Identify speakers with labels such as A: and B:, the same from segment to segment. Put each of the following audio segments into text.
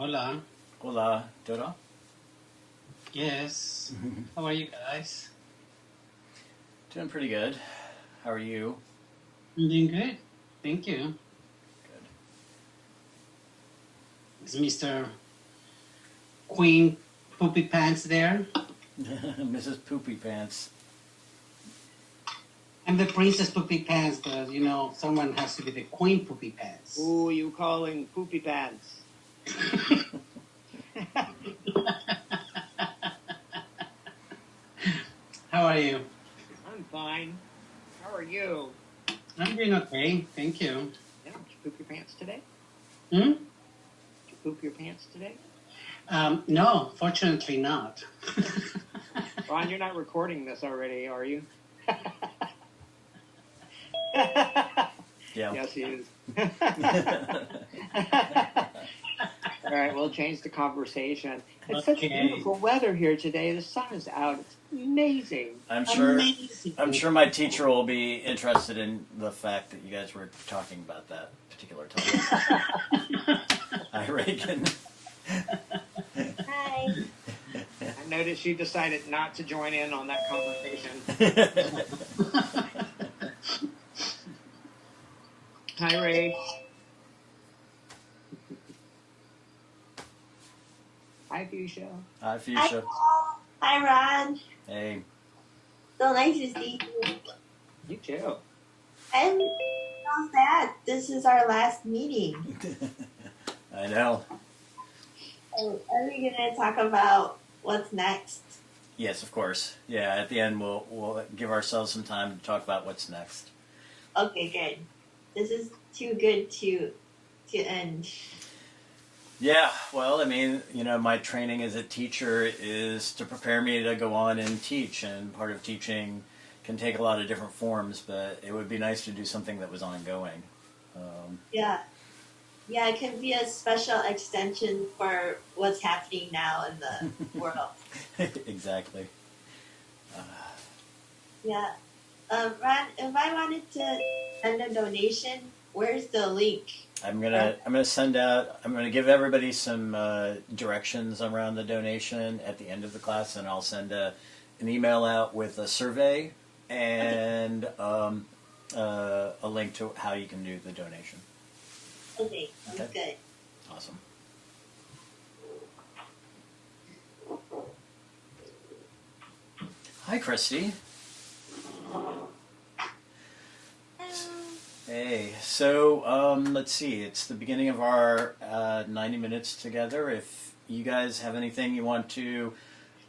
A: Hola.
B: Hola, todo?
A: Yes. How are you guys?
B: Doing pretty good. How are you?
A: I'm doing good. Thank you. Is Mr. Queen Poopy Pants there?
B: Good. Mrs. Poopy Pants.
A: I'm the Princess Poopy Pants, but someone has to be the Queen Poopy Pants.
C: Who are you calling Poopy Pants?
A: How are you?
C: I'm fine. How are you?
A: I'm doing okay. Thank you.
C: Yeah, did you poop your pants today?
A: Hmm?
C: Did you poop your pants today?
A: No, fortunately not.
C: Ron, you're not recording this already, are you?
B: Yeah.
C: Yes, he is. All right, we'll change the conversation. It's such beautiful weather here today. The sun is out. It's amazing.
B: I'm sure.
A: Amazing.
B: I'm sure my teacher will be interested in the fact that you guys were talking about that particular topic. Hi, Reagan.
D: Hi.
C: I noticed you decided not to join in on that conversation. Hi, Ray. Hi, Fuchsia.
B: Hi,
D: Hi,
B: Fuchsia.
D: Paul. Hi, Ron.
B: Hey.
D: So nice to see you.
C: You too.
D: I'm so sad. This is our last meeting.
B: I know.
D: Are we going to talk about what's next?
B: Yes, of course. Yeah, at the end we'll give ourselves some time to talk about what's next.
D: Okay, good. This is too good to end.
B: Yeah, well, I mean, my training as a teacher is to prepare me to go on and teach, and part of teaching can take a lot of different forms, but it would be nice to do something that was ongoing.
D: Yeah. Yeah, it can be a special extension for what's happening now in the world.
B: Exactly.
D: Yeah. Ron, if I wanted to send a donation, where's the link?
B: I'm gonna send out. I'm gonna give everybody some directions around the donation at the end of the class, and I'll send an email out with a survey and a link to how you can do the donation.
D: Okay, sounds good.
B: Awesome. Hi, Christy. Hey, so let's see. It's the beginning of our 90 minutes together. If you guys have anything you want to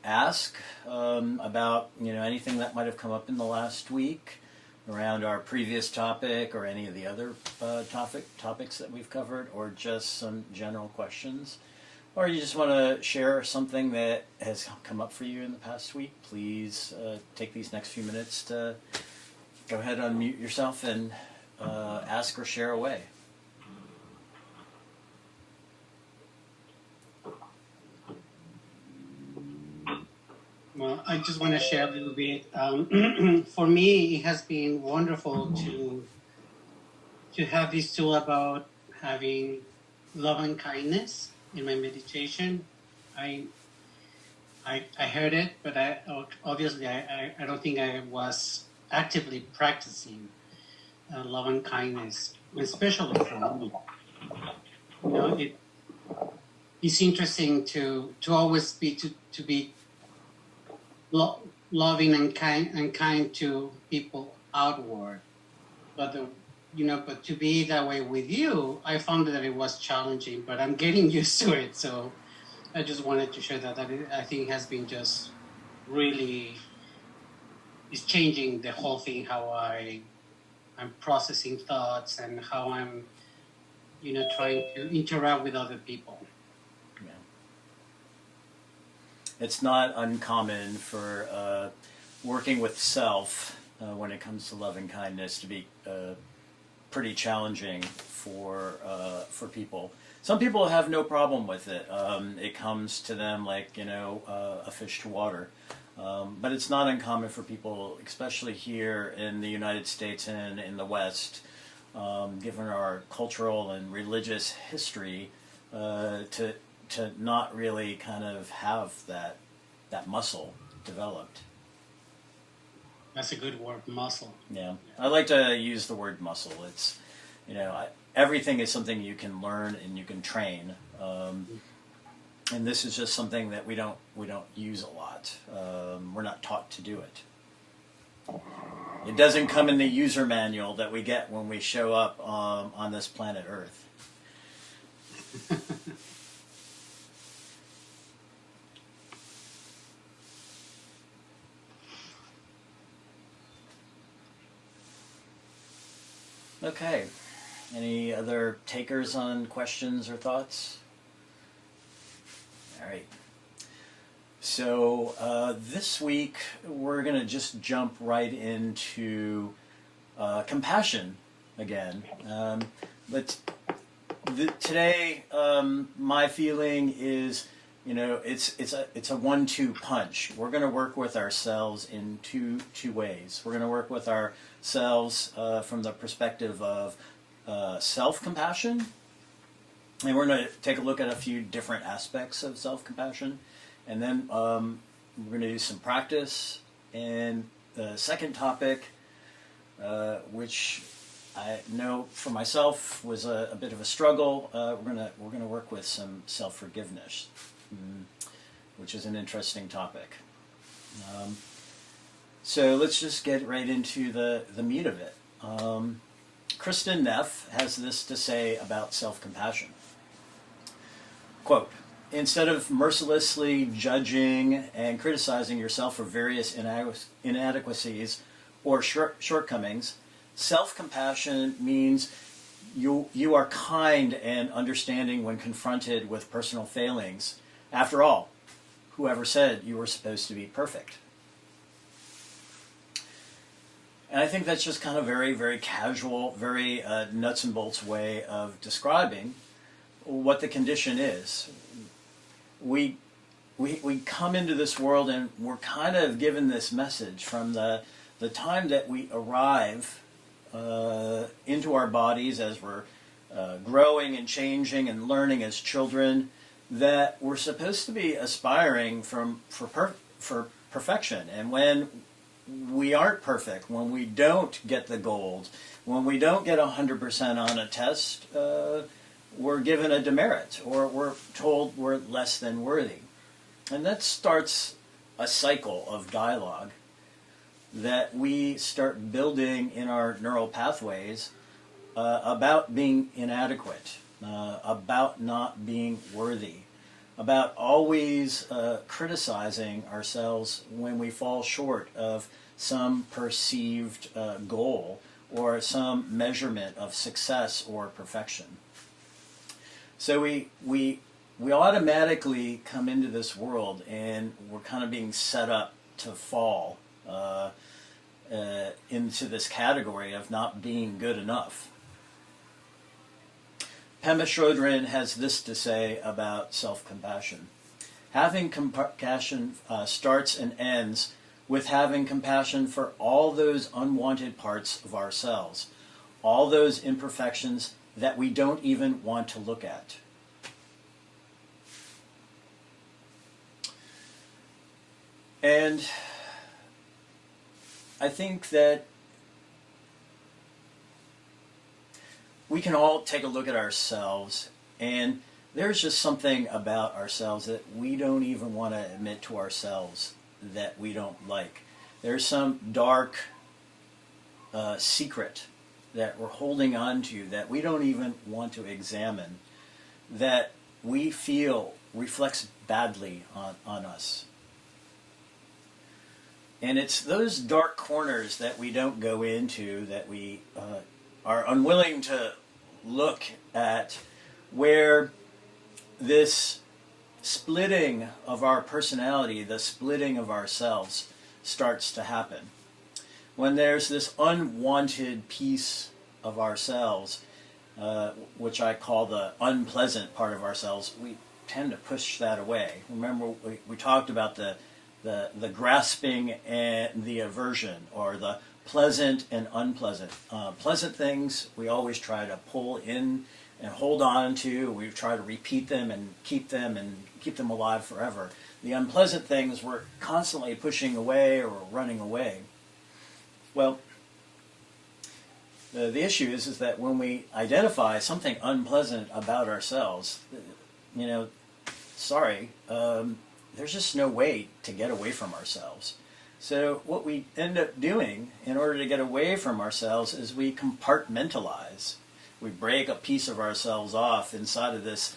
B: ask about, anything that might have come up in the last week around our previous topic or any of the other topics that we've covered, or just some general questions, or you just want to share something that has come up for you in the past week, please take these next few minutes to go ahead, unmute yourself, and ask or share away.
A: Well, I just want to share a little bit. For me, it has been wonderful to have this tool about having love and kindness in my meditation. I heard it, but obviously I don't think I was actively practicing love and kindness, especially for me. It's interesting to always be to be loving and kind to people outward, but but to be that way with you, I found that it was challenging, but I'm getting used to it. So I just wanted to share that I think has been just really, it's changing the whole thing, how I'm processing thoughts and how I'm trying to interact with other people.
B: It's not uncommon for working with self when it comes to love and kindness to be pretty challenging for people. Some people have no problem with it. It comes to them like a fish to water. But it's not uncommon for people, especially here in the United States and in the West, given our cultural and religious history, to to not really kind of have that muscle developed.
A: That's a good word, muscle.
B: Yeah, I like to use the word muscle. It's, everything is something you can learn and you can train, and this is just something that we don't use a lot. We're not taught to do it. It doesn't come in the user manual that we get when we show up on this planet Earth. Okay. Any other takers on questions or thoughts? All right. So this week we're going to just jump right into compassion again. But today my feeling is, it's a 1-2 punch. We're going to work with ourselves in two ways. We're going to work with ourselves from the perspective of self-compassion, and we're going to take a look at a few different aspects of self-compassion, and then we're going to do some practice. And the second topic, which I know for myself was a bit of a struggle, we're going to work with some self-forgiveness, which is an interesting topic. So let's just get right into the meat of it. Kristin Neff has this to say about self-compassion. Quote, "Instead of mercilessly judging and criticizing yourself for various inadequacies or shortcomings, self-compassion means you are kind and understanding when confronted with personal failings. After all, whoever said you were supposed to be perfect?" And I think that's just kind of very, very casual, very nuts and bolts way of describing what the condition is. We come into this world and we're kind of given this message from the time that we arrive into our bodies as we're growing and changing and learning as children, that we're supposed to be aspiring for perfection. And when we aren't perfect, when we don't get the gold, when we don't get 100% on a test, we're given a demerit, or we're told we're less than worthy. And that starts a cycle of dialogue that we start building in our neural pathways about being inadequate, about not being worthy, about always criticizing ourselves when we fall short of some perceived goal or some measurement of success or perfection. So we automatically come into this world and we're kind of being set up to fall into this category of not being good enough. Pema Chodron has this to say about self-compassion. Having compassion starts and ends with having compassion for all those unwanted parts of ourselves, all those imperfections that we don't even want to look at. And I think that we can all take a look at ourselves, and there's just something about ourselves that we don't even want to admit to ourselves that we don't like. There's some dark secret that we're holding on to that we don't even want to examine, that we feel reflects badly on us. And it's those dark corners that we don't go into, that we are unwilling to look at, where this splitting of our personality, the splitting of ourselves, starts to happen. When there's this unwanted piece of ourselves, which I call the unpleasant part of ourselves, we tend to push that away. Remember, we talked about the grasping and the aversion, or the pleasant and unpleasant. Pleasant things we always try to pull in and hold on to. We try to repeat them and keep them alive forever. The unpleasant things we're constantly pushing away or running away. Well, the issue is that when we identify something unpleasant about ourselves, there's just no way to get away from ourselves. So what we end up doing in order to get away from ourselves is we compartmentalize. We break a piece of ourselves off inside of this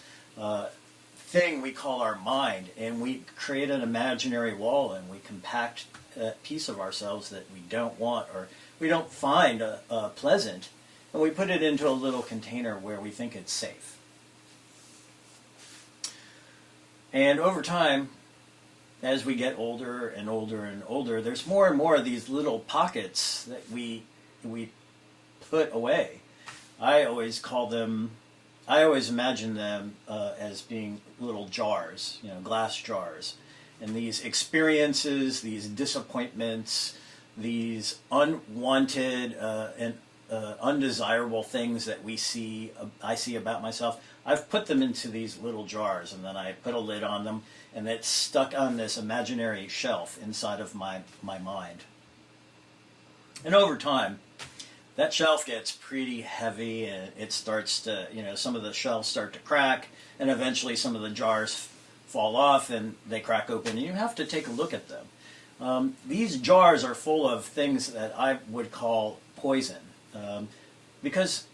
B: thing we call our mind, and we create an imaginary wall, and we compact a piece of ourselves that we don't want or we don't find pleasant, and we put it into a little container where we think it's safe. And over time, as we get older and older and older, there's more and more of these little pockets that we put away. I always imagine them as being little jars, glass jars. And these experiences, these disappointments, these unwanted and undesirable things that I see about myself, I've put them into these little jars, and then I put a lid on them, and it's stuck on this imaginary shelf inside of my mind. And over time, that shelf gets pretty heavy, and it starts to, some of the shelves start to crack, and eventually some of the jars fall off and they crack open, and you have to take a look at them. These jars are full of things that I would call poison, because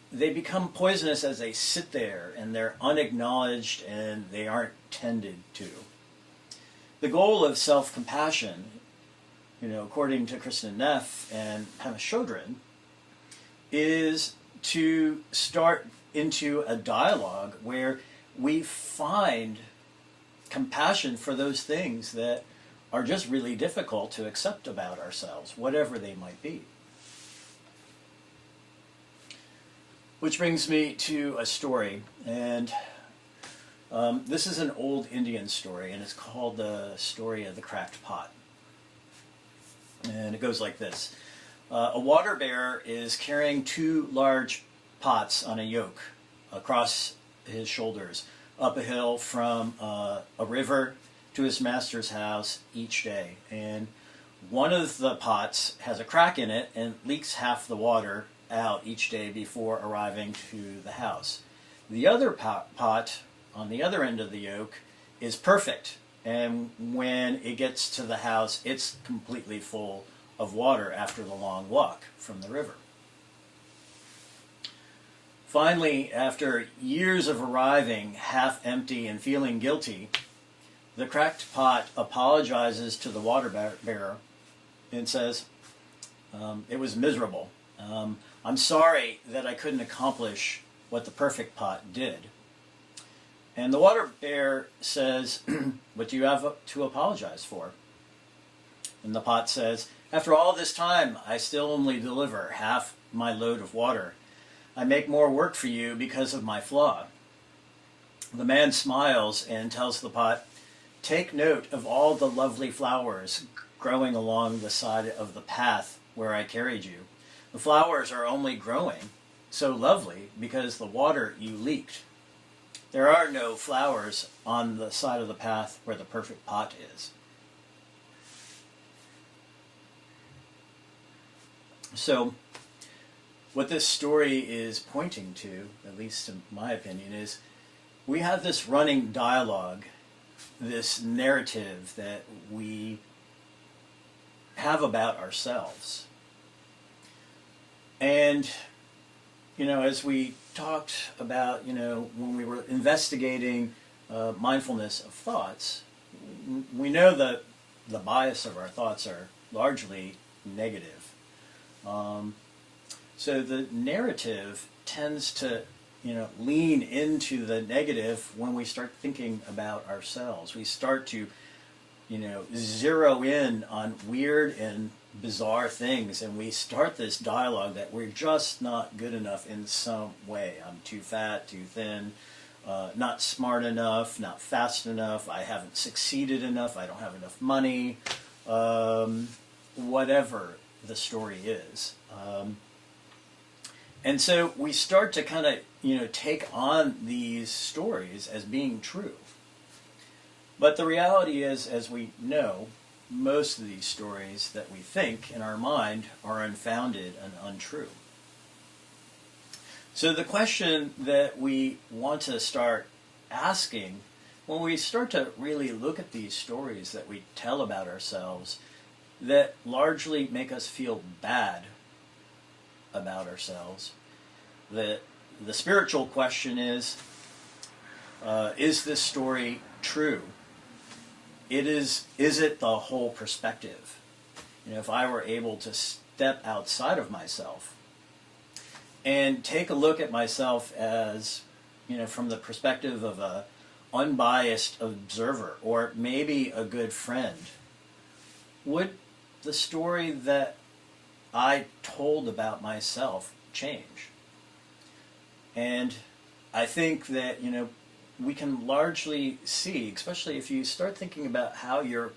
B: they become poisonous as they sit there and they're unacknowledged and they aren't tended to. The goal of self-compassion, according to Kristin Neff and Pema Chodron, is to start into a dialogue where we find compassion for those things that are just really difficult to accept about ourselves, whatever they might be. Which brings me to a story, and this is an old Indian story, and it's called the story of the cracked pot. And it goes like this. A water bear is carrying 2 large pots on a yoke across his shoulders, up a hill from a river to his master's house each day. And one of the pots has a crack in it and leaks half the water out each day before arriving to the house. The other pot on the other end of the yoke is perfect, and when it gets to the house, it's completely full of water after the long walk from the river. Finally, after years of arriving half empty and feeling guilty, the cracked pot apologizes to the water bearer and says, it was miserable. I'm sorry that I couldn't accomplish what the perfect pot did. And the water bear says, what do you have to apologize for? And the pot says, after all this time, I still only deliver half my load of water. I make more work for you because of my flaw. The man smiles and tells the pot, take note of all the lovely flowers growing along the side of the path where I carried you. The flowers are only growing so lovely because the water you leaked. There are no flowers on the side of the path where the perfect pot is. So, what this story is pointing to, at least in my opinion, is we have this running dialogue, this narrative that we have about ourselves. And, as we talked about, when we were investigating mindfulness of thoughts, we know that the bias of our thoughts are largely negative. So the narrative tends to, lean into the negative when we start thinking about ourselves. We start to, zero in on weird and bizarre things, and we start this dialogue that we're just not good enough in some way. I'm too fat, too thin, not smart enough, not fast enough, I haven't succeeded enough, I don't have enough money, whatever the story is. And so we start to kind of, take on these stories as being true. But the reality is, as we know, most of these stories that we think in our mind are unfounded and untrue. So the question that we want to start asking when we start to really look at these stories that we tell about ourselves that largely make us feel bad about ourselves, the spiritual question is this story true? Is it the whole perspective? If I were able to step outside of myself and take a look at myself as, from the perspective of a unbiased observer or maybe a good friend, would the story that I told about myself change? And I think that, we can largely see, especially if you start thinking about how your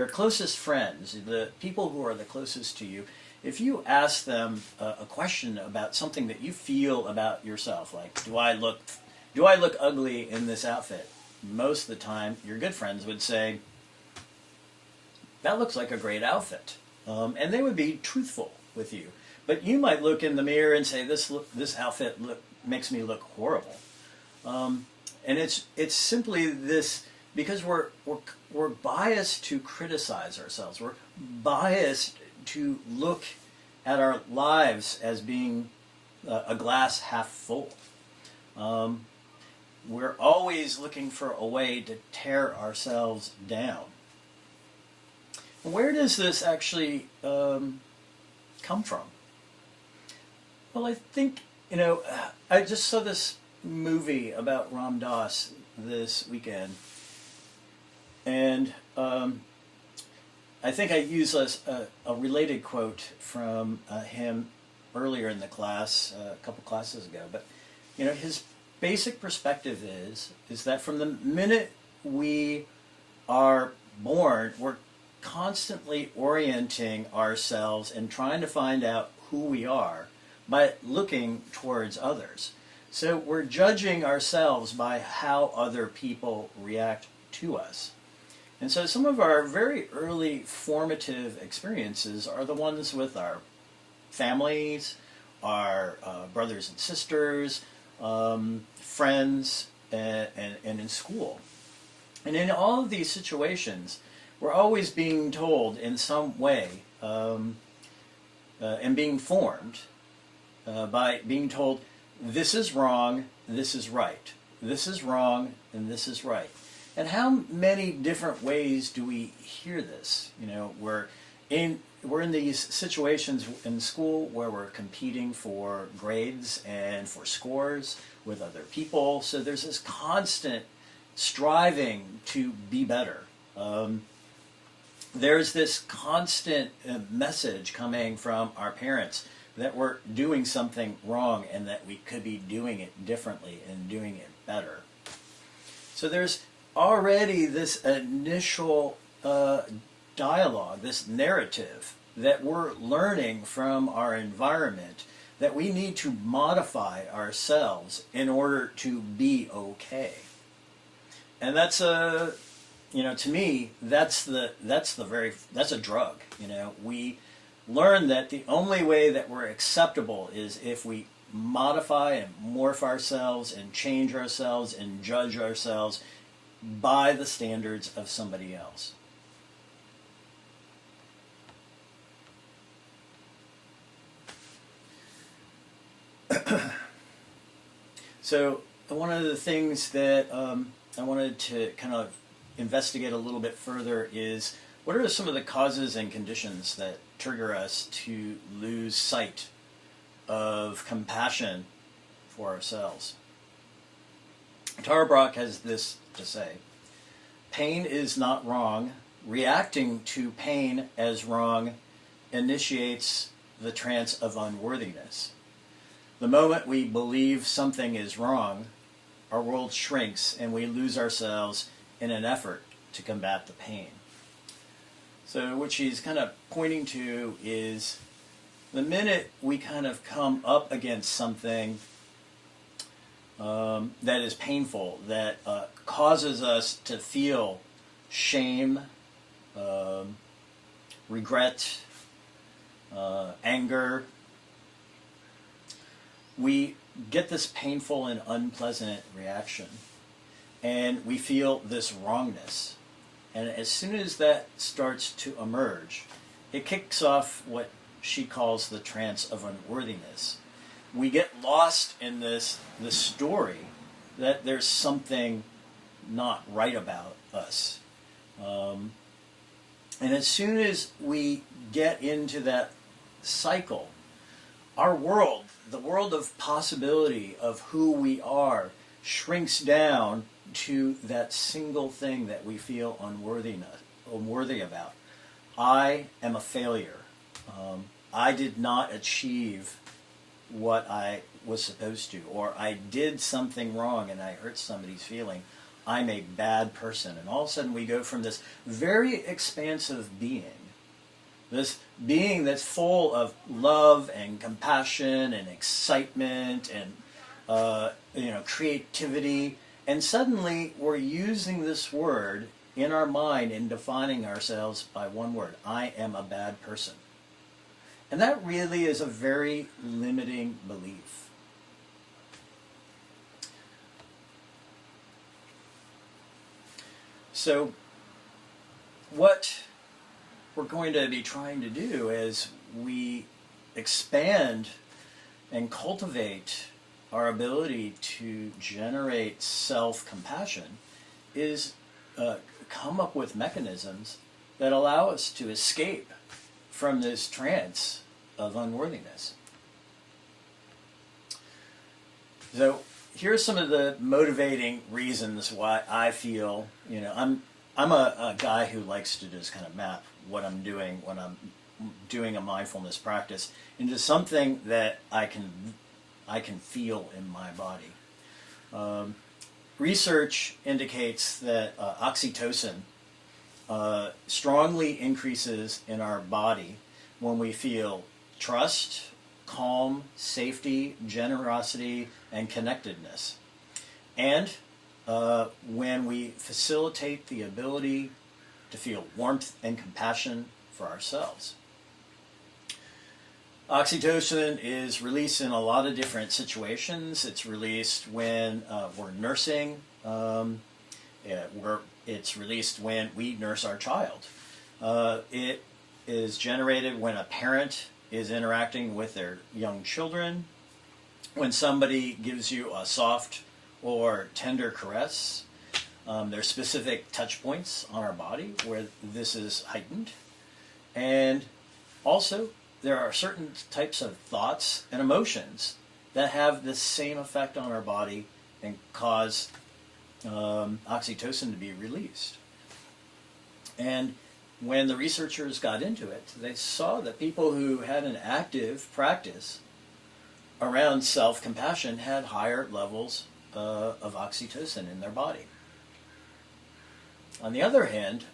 B: closest friends, the people who are the closest to you, if you ask them a question about something that you feel about yourself, like, do I look ugly in this outfit? Most of the time, your good friends would say, that looks like a great outfit. And they would be truthful with you. But you might look in the mirror and say, this outfit makes me look horrible. And it's simply this, because we're biased to criticize ourselves. We're biased to look at our lives as being a glass half full. We're always looking for a way to tear ourselves down. Where does this actually come from? Well, I think, I just saw this movie about Ram Dass this weekend, and I think I used a related quote from him earlier in the class, a couple classes ago. But his basic perspective is that from the minute we are born, we're constantly orienting ourselves and trying to find out who we are by looking towards others. So we're judging ourselves by how other people react to us. And so some of our very early formative experiences are the ones with our families, our brothers and sisters, friends, and in school. And in all of these situations, we're always being told in some way and being formed by being told, this is wrong, this is right. This is wrong, and this is right. And how many different ways do we hear this? We're in these situations in school where we're competing for grades and for scores with other people. So there's this constant striving to be better. There's this constant message coming from our parents that we're doing something wrong and that we could be doing it differently and doing it better. So there's already this initial dialogue, this narrative that we're learning from our environment that we need to modify ourselves in order to be okay. And that's to me, that's a drug. We learn that the only way that we're acceptable is if we modify and morph ourselves and change ourselves and judge ourselves by the standards of somebody else. So one of the things that I wanted to kind of investigate a little bit further is, what are some of the causes and conditions that trigger us to lose sight of compassion for ourselves? Tara Brach has this to say: pain is not wrong. Reacting to pain as wrong initiates the trance of unworthiness. The moment we believe something is wrong, our world shrinks and we lose ourselves in an effort to combat the pain. So what she's kind of pointing to is the minute we kind of come up against something that is painful, that causes us to feel shame, regret, anger, we get this painful and unpleasant reaction, and we feel this wrongness. And as soon as that starts to emerge, it kicks off what she calls the trance of unworthiness. We get lost in this story that there's something not right about us. And as soon as we get into that cycle, our world, the world of possibility of who we are, shrinks down to that single thing that we feel unworthy about. I am a failure. I did not achieve what I was supposed to, or I did something wrong and I hurt somebody's feeling. I'm a bad person. And all of a sudden we go from this very expansive being, this being that's full of love and compassion and excitement and creativity, and suddenly we're using this word in our mind and defining ourselves by one word: I am a bad person. And that really is a very limiting belief. So what we're going to be trying to do as we expand and cultivate our ability to generate self-compassion is come up with mechanisms that allow us to escape from this trance of unworthiness. So here's some of the motivating reasons why I feel, I'm a guy who likes to just kind of map what I'm doing when I'm doing a mindfulness practice into something that I can feel in my body. Research indicates that oxytocin strongly increases in our body when we feel trust, calm, safety, generosity, and connectedness. And when we facilitate the ability to feel warmth and compassion for ourselves. Oxytocin is released in a lot of different situations. It's released when we're nursing. It's released when we nurse our child. It is generated when a parent is interacting with their young children, when somebody gives you a soft or tender caress. There's specific touch points on our body where this is heightened. And also, there are certain types of thoughts and emotions that have the same effect on our body and cause oxytocin to be released. And when the researchers got into it, they saw that people who had an active practice around self-compassion had higher levels of oxytocin in their body. On the other hand,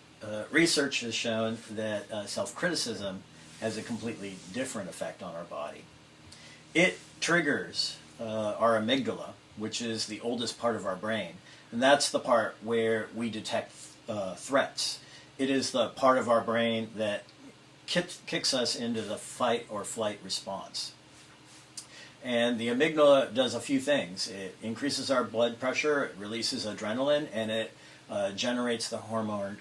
B: research has shown that self-criticism has a completely different effect on our body. It triggers our amygdala, which is the oldest part of our brain. And that's the part where we detect threats. It is the part of our brain that kicks us into the fight or flight response. And the amygdala does a few things. It increases our blood pressure, it releases adrenaline, and it generates the hormone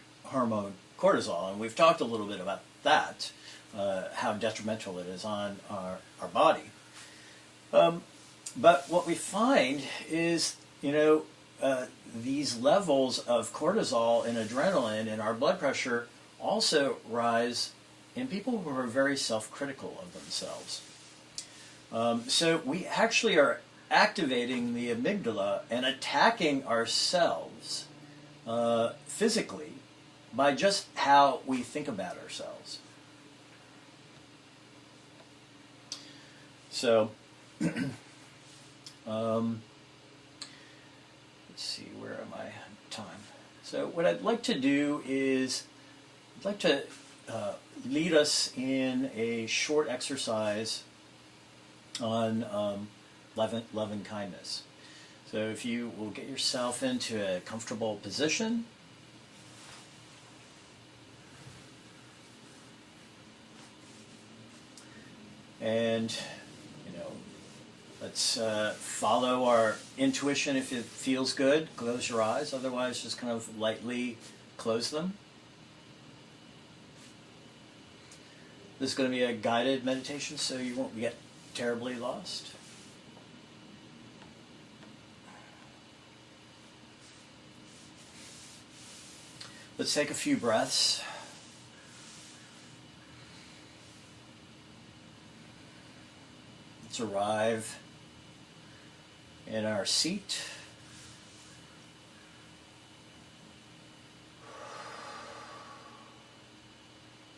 B: cortisol. And we've talked a little bit about that, how detrimental it is on our body. But what we find is, these levels of cortisol and adrenaline and our blood pressure also rise in people who are very self-critical of themselves. So we actually are activating the amygdala and attacking ourselves physically by just how we think about ourselves. So, let's see, where am I? Time. So what I'd like to do is, I'd like to lead us in a short exercise on love and kindness. So if you will get yourself into a comfortable position, and let's follow our intuition. If it feels good, close your eyes. Otherwise, just kind of lightly close them. This is going to be a guided meditation, so you won't get terribly lost. Let's take a few breaths. Let's arrive in our seat.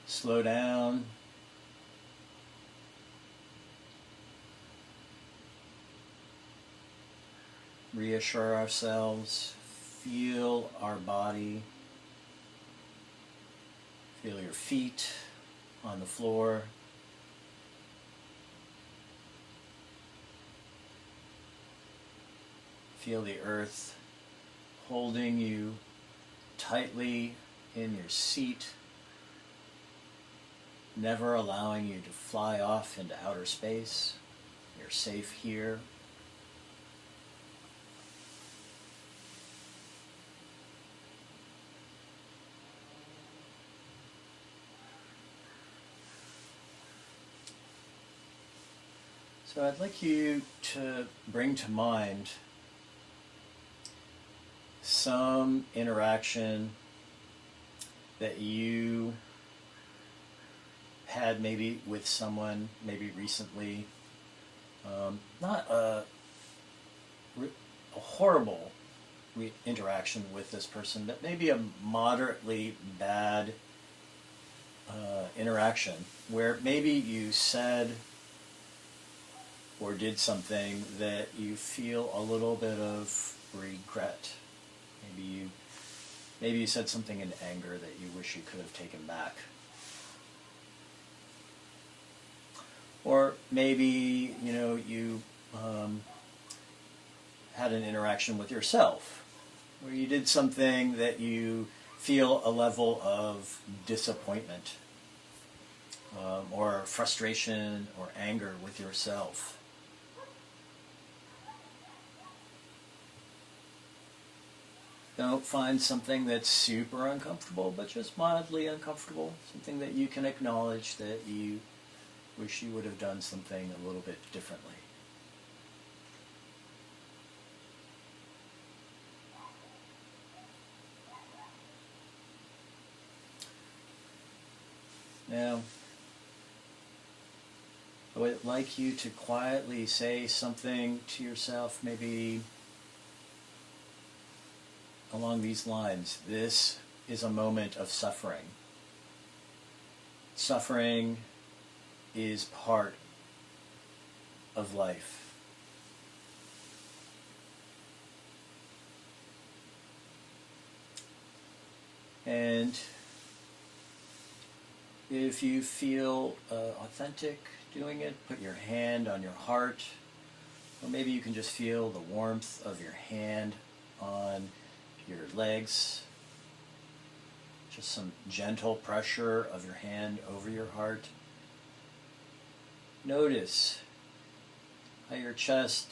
B: Slow down. Reassure ourselves. Feel our body. Feel your feet on the floor. Feel the earth holding you tightly in your seat, never allowing you to fly off into outer space. You're safe here. So I'd like you to bring to mind some interaction that you had maybe with someone, maybe recently, not a horrible interaction with this person, but maybe a moderately bad interaction where maybe you said or did something that you feel a little bit of regret. Maybe you said something in anger that you wish you could have taken back. Or maybe, you had an interaction with yourself where you did something that you feel a level of disappointment or frustration or anger with yourself. Don't find something that's super uncomfortable, but just mildly uncomfortable. Something that you can acknowledge that you wish you would have done something a little bit differently. Now, I would like you to quietly say something to yourself, maybe along these lines. This is a moment of suffering. Suffering is part of life. And if you feel authentic doing it, put your hand on your heart, or maybe you can just feel the warmth of your hand on your legs, just some gentle pressure of your hand over your heart. Notice how your chest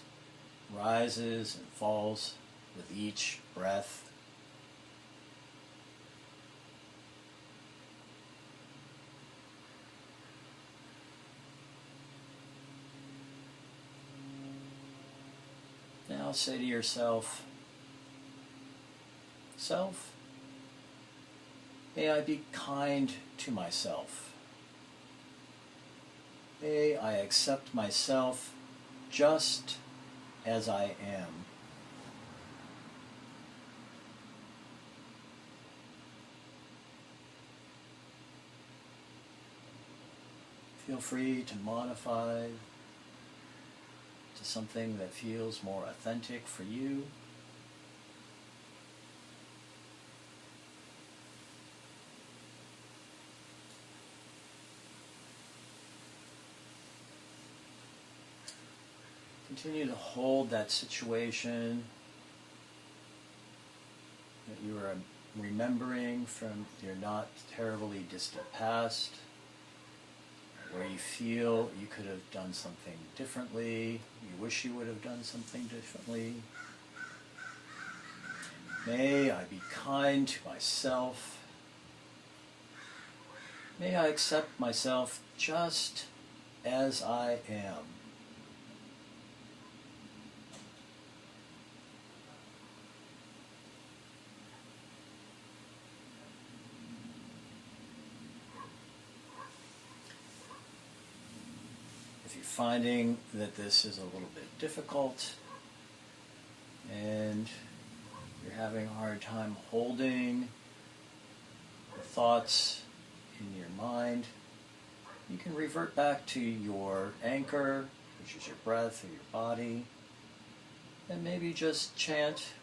B: rises and falls with each breath. Now say to yourself, self, may I be kind to myself. May I accept myself just as I am. Feel free to modify to something that feels more authentic for you. Continue to hold that situation that you are remembering from your not terribly distant past, where you feel you could have done something differently, you wish you would have done something differently. May I be kind to myself. May I accept myself just as I am. If you're finding that this is a little bit difficult and you're having a hard time holding the thoughts in your mind, you can revert back to your anchor, which is your breath or your body, and maybe just chant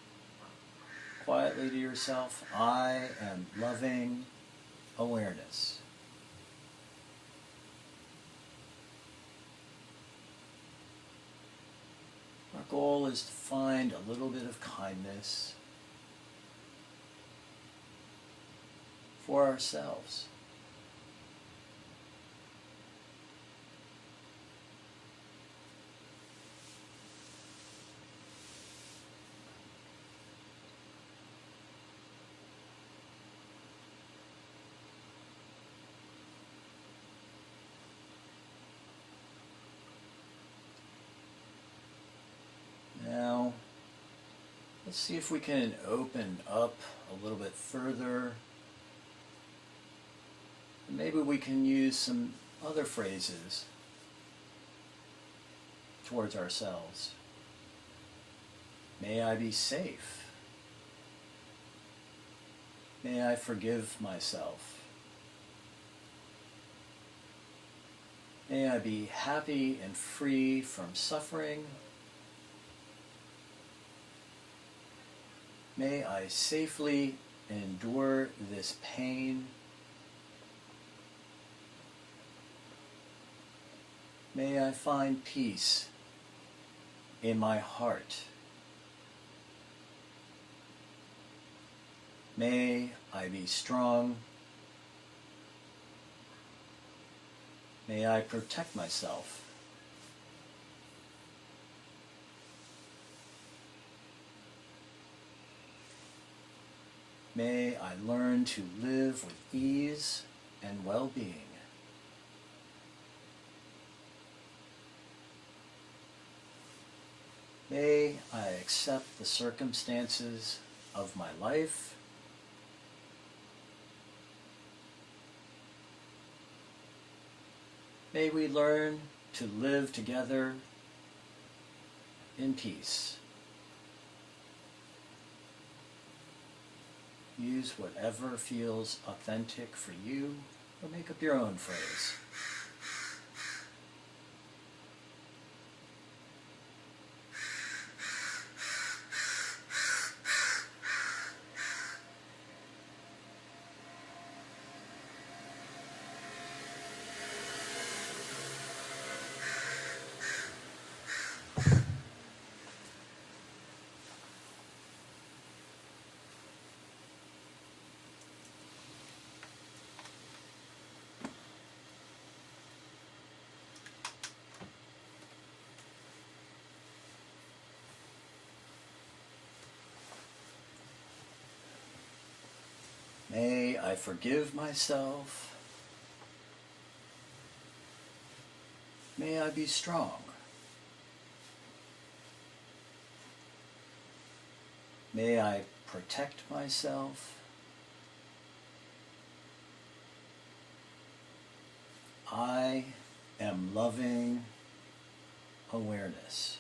B: quietly to yourself, I am loving awareness. Our goal is to find a little bit of kindness for ourselves. Now, let's see if we can open up a little bit further. Maybe we can use some other phrases towards ourselves. May I be safe. May I forgive myself. May I be happy and free from suffering. May I safely endure this pain. May I find peace in my heart. May I be strong. May I protect myself. May I learn to live with ease and well-being. May I accept the circumstances of my life. May we learn to live together in peace. Use whatever feels authentic for you, or make up your own phrase. May I forgive myself. May I be strong. May I protect myself. I am loving awareness.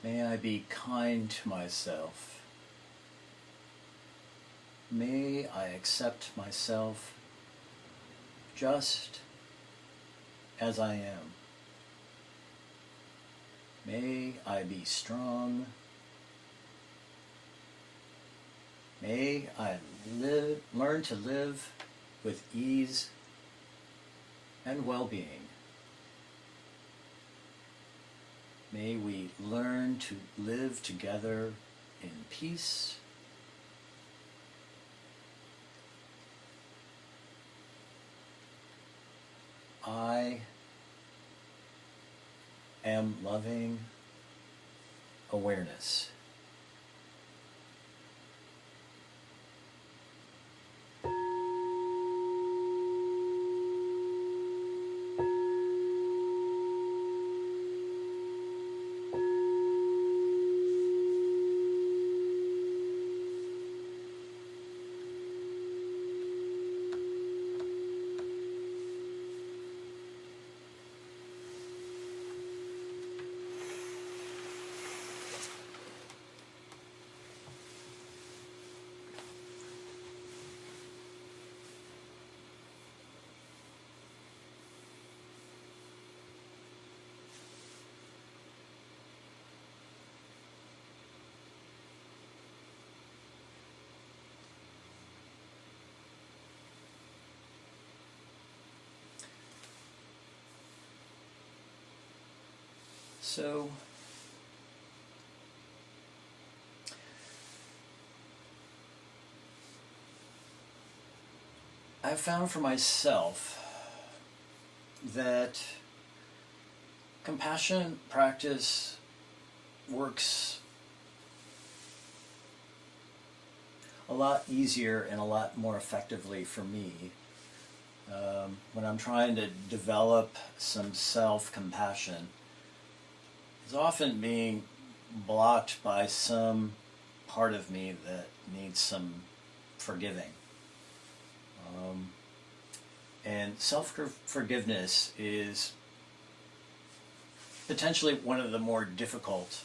B: May I be kind to myself. May I accept myself just as I am. May I be strong. May I learn to live with ease and well-being. May we learn to live together in peace. I am loving awareness. So, I've found for myself that compassion practice works a lot easier and a lot more effectively for me when I'm trying to develop some self-compassion. It's often being blocked by some part of me that needs some forgiving. And self-forgiveness is potentially one of the more difficult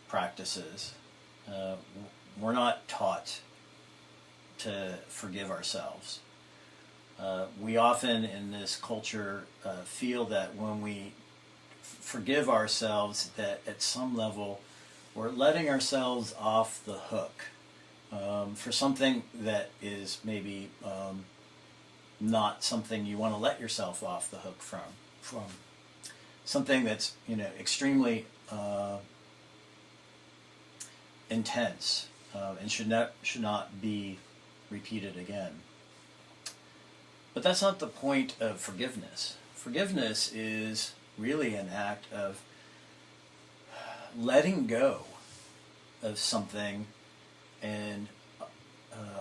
B: practices. We're not taught to forgive ourselves. We often in this culture feel that when we forgive ourselves, that at some level we're letting ourselves off the hook for something that is maybe not something you want to let yourself off the hook from something that's extremely intense and should not be repeated again. But that's not the point of forgiveness. Forgiveness is really an act of letting go of something and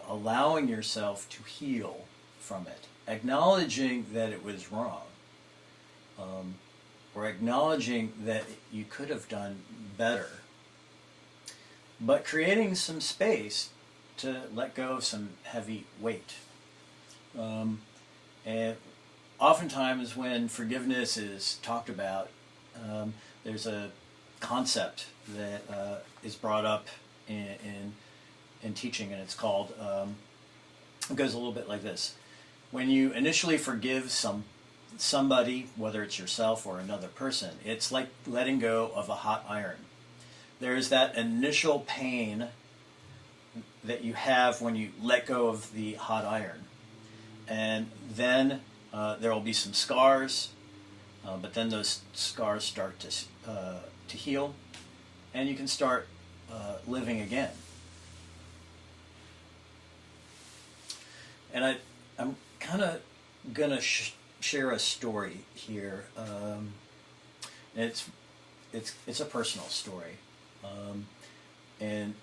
B: allowing yourself to heal from it, acknowledging that it was wrong, or acknowledging that you could have done better, but creating some space to let go of some heavy weight. And oftentimes when forgiveness is talked about, there's a concept that is brought up in teaching, and it's called, it goes a little bit like this. When you initially forgive somebody, whether it's yourself or another person, it's like letting go of a hot iron. There's that initial pain that you have when you let go of the hot iron. And then there will be some scars, but then those scars start to heal, and you can start living again. And I'm kind of going to share a story here. It's a personal story. And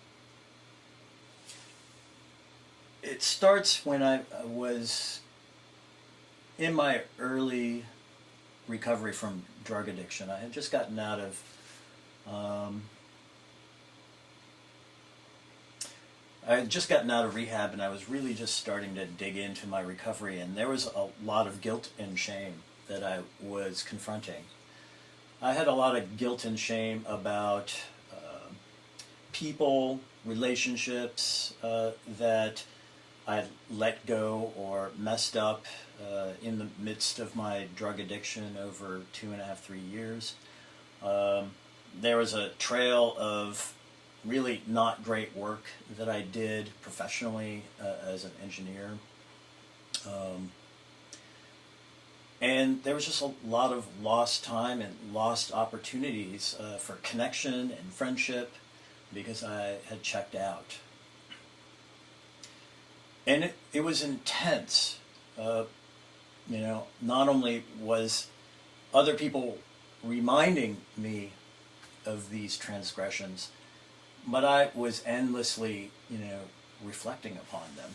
B: it starts when I was in my early recovery from drug addiction. I had just gotten out of rehab, and I was really just starting to dig into my recovery, and there was a lot of guilt and shame that I was confronting. I had a lot of guilt and shame about people, relationships that I let go or messed up in the midst of my drug addiction over 2.5, 3 years. There was a trail of really not great work that I did professionally as an engineer. And there was just a lot of lost time and lost opportunities for connection and friendship because I had checked out. And it was intense. Not only was other people reminding me of these transgressions, but I was endlessly, reflecting upon them.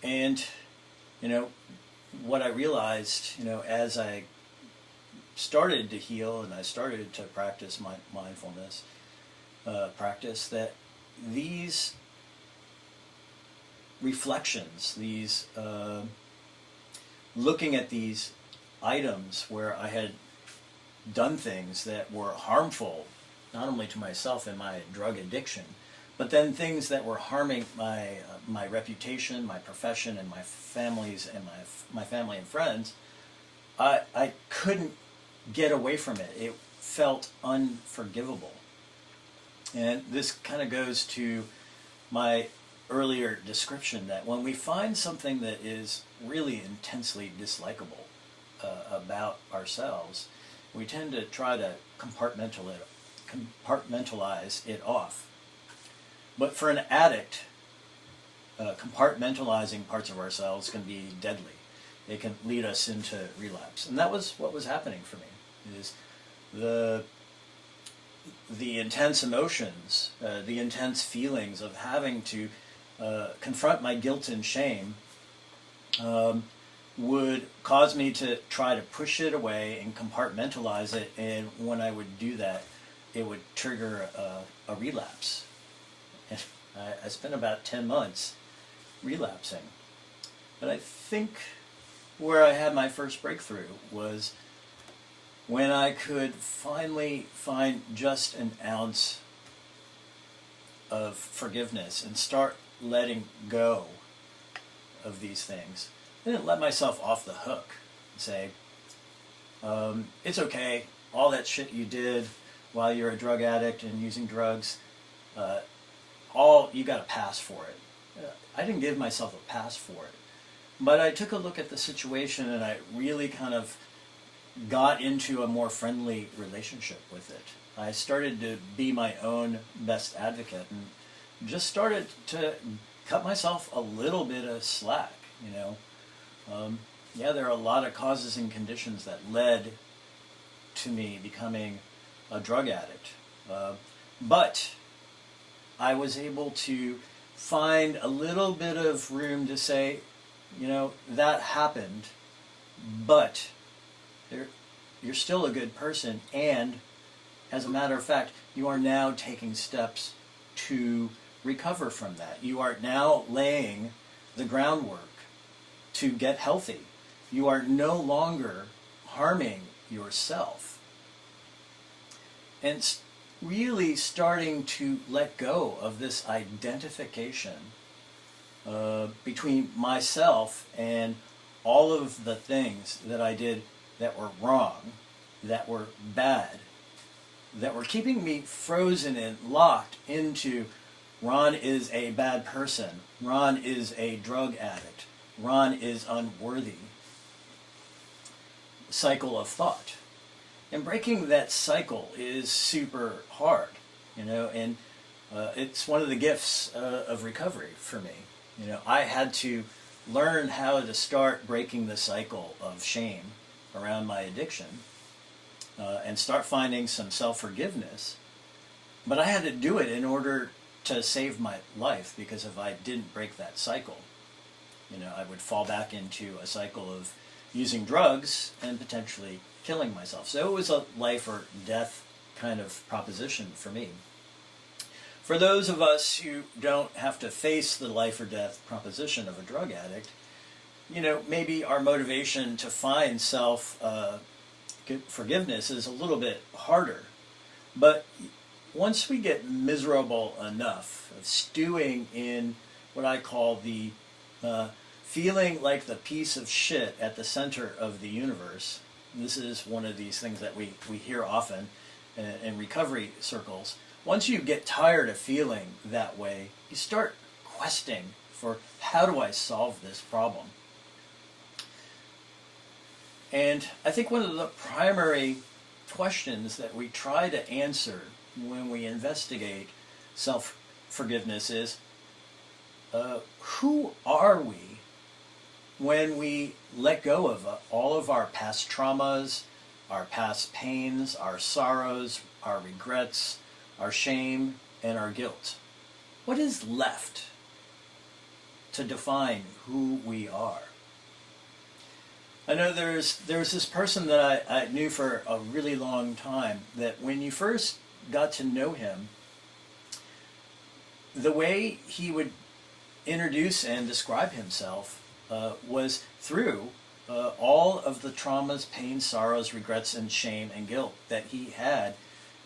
B: And, what I realized, as I started to heal and I started to practice my mindfulness practice, that these reflections, these looking at these items where I had done things that were harmful, not only to myself and my drug addiction, but then things that were harming my reputation, my profession, and my families and my family and friends, I couldn't get away from it. It felt unforgivable. And this kind of goes to my earlier description that when we find something that is really intensely dislikable about ourselves, we tend to try to compartmentalize it off. But for an addict, compartmentalizing parts of ourselves can be deadly. It can lead us into relapse. And that was what was happening for me, is the intense emotions, the intense feelings of having to confront my guilt and shame would cause me to try to push it away and compartmentalize it, and when I would do that, it would trigger a relapse. And I spent about 10 months relapsing. But I think where I had my first breakthrough was when I could finally find just an ounce of forgiveness and start letting go of these things. I didn't let myself off the hook and say, it's okay, all that shit you did while you're a drug addict and using drugs, you got a pass for it. I didn't give myself a pass for it. But I took a look at the situation and I really kind of got into a more friendly relationship with it. I started to be my own best advocate and just started to cut myself a little bit of slack, there are a lot of causes and conditions that led to me becoming a drug addict. But I was able to find a little bit of room to say, that happened, but you're still a good person, and as a matter of fact, you are now taking steps to recover from that. You are now laying the groundwork to get healthy. You are no longer harming yourself. And really starting to let go of this identification between myself and all of the things that I did that were wrong, that were bad, that were keeping me frozen and locked into Ron is a bad person, Ron is a drug addict, Ron is unworthy cycle of thought. And breaking that cycle is super hard, and it's one of the gifts of recovery for me. I had to learn how to start breaking the cycle of shame around my addiction and start finding some self-forgiveness. But I had to do it in order to save my life, because if I didn't break that cycle, I would fall back into a cycle of using drugs and potentially killing myself. So it was a life or death kind of proposition for me. For those of us who don't have to face the life or death proposition of a drug addict, maybe our motivation to find self-forgiveness is a little bit harder. But once we get miserable enough of stewing in what I call the feeling like the piece of shit at the center of the universe, this is one of these things that we hear often in recovery circles. Once you get tired of feeling that way, you start questing for how do I solve this problem? And I think one of the primary questions that we try to answer when we investigate self-forgiveness is, who are we when we let go of all of our past traumas, our past pains, our sorrows, our regrets, our shame, and our guilt? What is left to define who we are? I know there's this person that I knew for a really long time, that when you first got to know him, the way he would introduce and describe himself was through all of the traumas, pains, sorrows, regrets, and shame and guilt that he had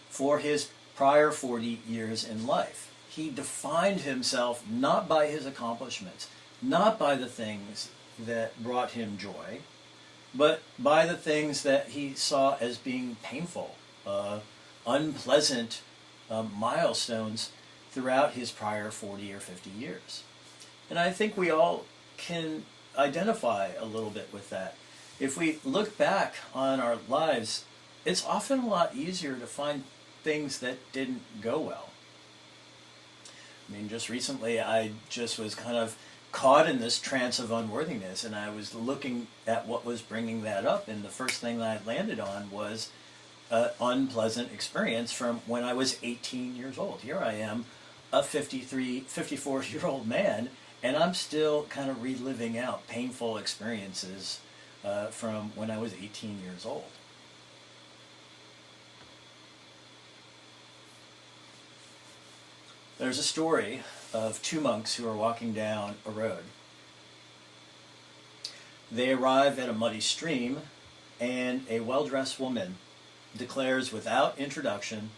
B: for his prior 40 years in life. He defined himself not by his accomplishments, not by the things that brought him joy, but by the things that he saw as being painful, unpleasant milestones throughout his prior 40 or 50 years. And I think we all can identify a little bit with that. If we look back on our lives, it's often a lot easier to find things that didn't go well. I mean, just recently I just was kind of caught in this trance of unworthiness, and I was looking at what was bringing that up, and the first thing that I landed on was an unpleasant experience from when I was 18 years old. Here I am, a 54-year-old man, and I'm still kind of reliving out painful experiences from when I was 18 years old. There's a story of two monks who are walking down a road. They arrive at a muddy stream, and a well-dressed woman declares without introduction,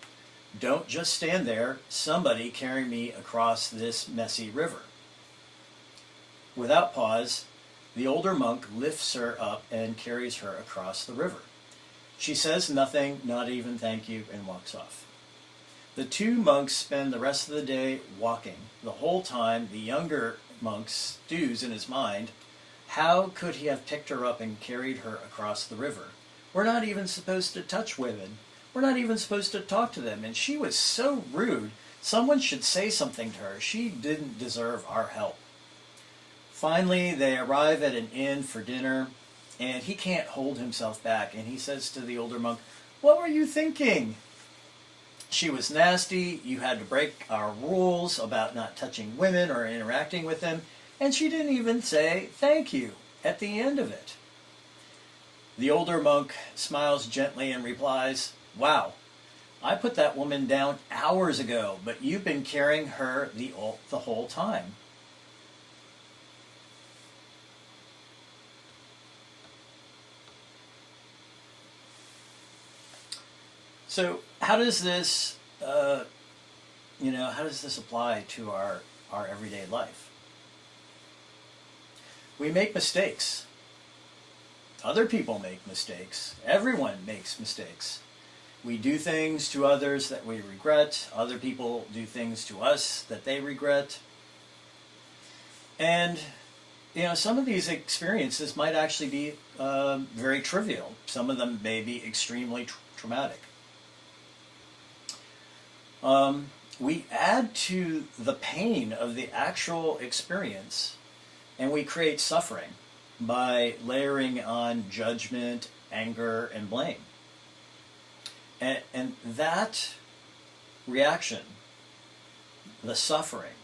B: "Don't just stand there, somebody carry me across this messy river." Without pause, the older monk lifts her up and carries her across the river. She says nothing, not even thank you, and walks off. The two monks spend the rest of the day walking. The whole time, the younger monk stews in his mind, how could he have picked her up and carried her across the river? We're not even supposed to touch women. We're not even supposed to talk to them. And she was so rude. Someone should say something to her. She didn't deserve our help. Finally, they arrive at an inn for dinner, and he can't hold himself back. And he says to the older monk, "What were you thinking? She was nasty, you had to break our rules about not touching women or interacting with them, and she didn't even say thank you at the end of it." The older monk smiles gently and replies, "Wow, I put that woman down hours ago, but you've been carrying her the whole time." So how does this, how does this apply to our everyday life? We make mistakes. Other people make mistakes. Everyone makes mistakes. We do things to others that we regret. Other people do things to us that they regret. And, some of these experiences might actually be very trivial. Some of them may be extremely traumatic. We add to the pain of the actual experience, and we create suffering by layering on judgment, anger, and blame. And that reaction, the suffering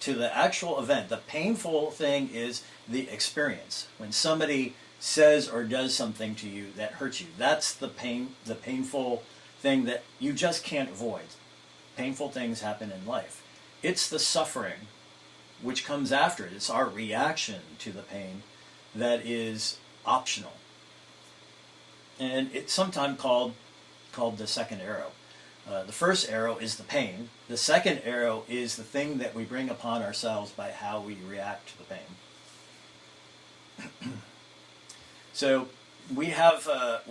B: to the actual event, the painful thing is the experience. When somebody says or does something to you that hurts you, that's the painful thing that you just can't avoid. Painful things happen in life. It's the suffering which comes after it. It's our reaction to the pain that is optional. And it's sometimes called the second arrow. The first arrow is the pain. The second arrow is the thing that we bring upon ourselves by how we react to the pain. So we have a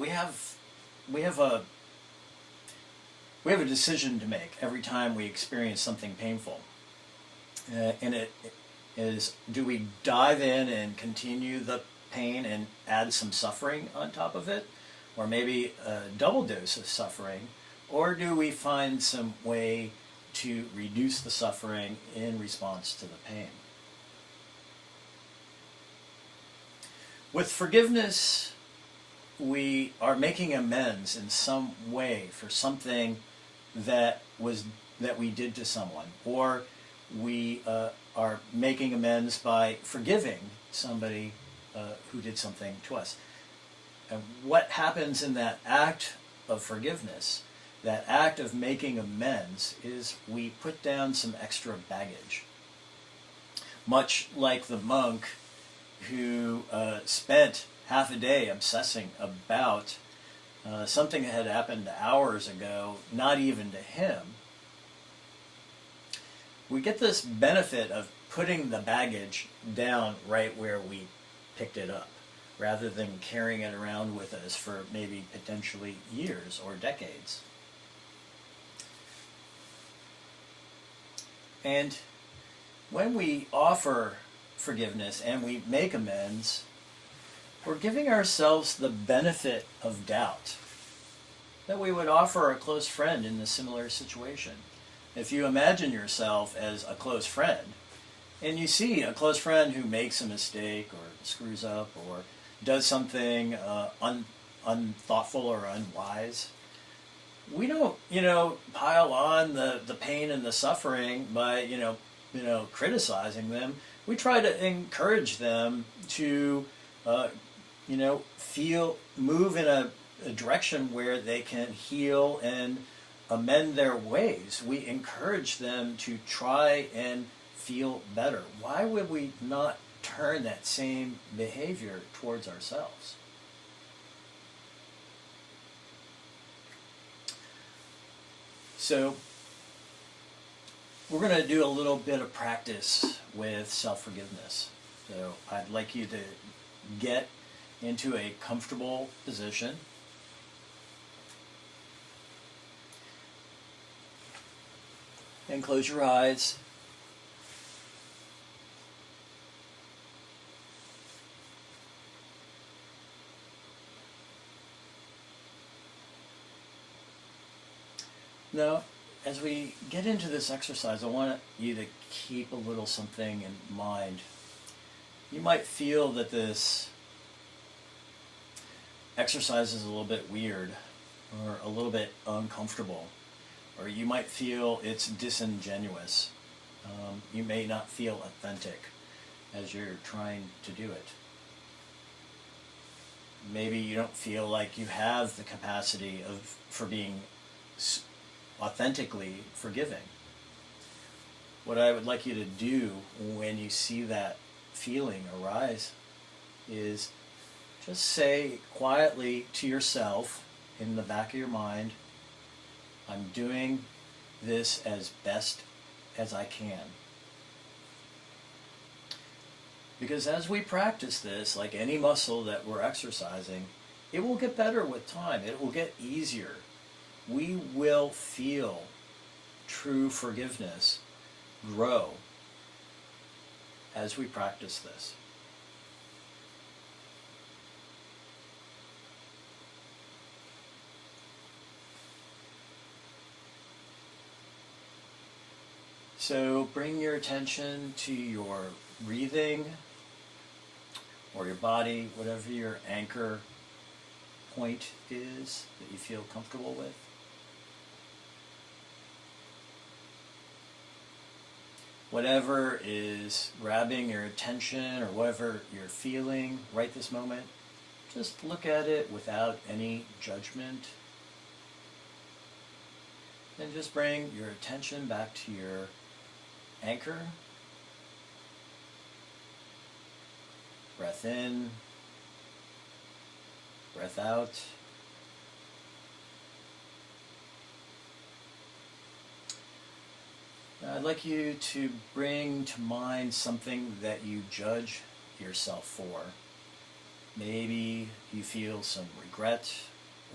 B: decision to make every time we experience something painful, and it is: do we dive in and continue the pain and add some suffering on top of it, or maybe a double dose of suffering, or do we find some way to reduce the suffering in response to the pain? With forgiveness, we are making amends in some way for something that we did to someone, or we are making amends by forgiving somebody who did something to us. And what happens in that act of forgiveness, that act of making amends, is we put down some extra baggage. Much like the monk who spent half a day obsessing about something that had happened hours ago, not even to him. We get this benefit of putting the baggage down right where we picked it up, rather than carrying it around with us for maybe potentially years or decades. And when we offer forgiveness and we make amends, we're giving ourselves the benefit of doubt that we would offer a close friend in a similar situation. If you imagine yourself as a close friend, and you see a close friend who makes a mistake or screws up or does something unthoughtful or unwise, we don't, pile on the pain and the suffering by, criticizing them. We try to encourage them to, move in a direction where they can heal and amend their ways. We encourage them to try and feel better. Why would we not turn that same behavior towards ourselves? So we're going to do a little bit of practice with self-forgiveness. So I'd like you to get into a comfortable position. And close your eyes. Now, as we get into this exercise, I want you to keep a little something in mind. You might feel that this exercise is a little bit weird or a little bit uncomfortable, or you might feel it's disingenuous. You may not feel authentic as you're trying to do it. Maybe you don't feel like you have the capacity for being authentically forgiving. What I would like you to do when you see that feeling arise is just say quietly to yourself in the back of your mind, I'm doing this as best as I can. Because as we practice this, like any muscle that we're exercising, it will get better with time. It will get easier. We will feel true forgiveness grow as we practice this. So bring your attention to your breathing or your body, whatever your anchor point is that you feel comfortable with. Whatever is grabbing your attention or whatever you're feeling right this moment, just look at it without any judgment. And just bring your attention back to your anchor. Breath in, breath out. I'd like you to bring to mind something that you judge yourself for. Maybe you feel some regret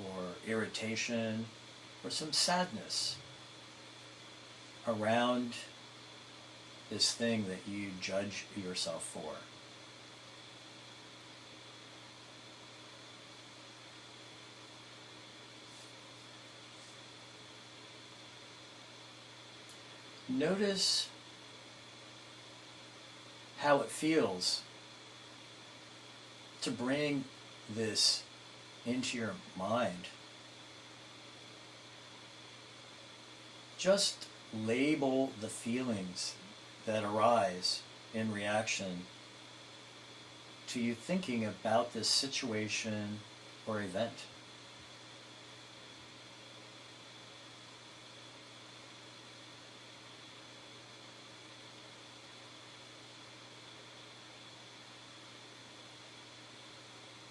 B: or irritation or some sadness around this thing that you judge yourself for. Notice how it feels to bring this into your mind. Just label the feelings that arise in reaction to you thinking about this situation or event.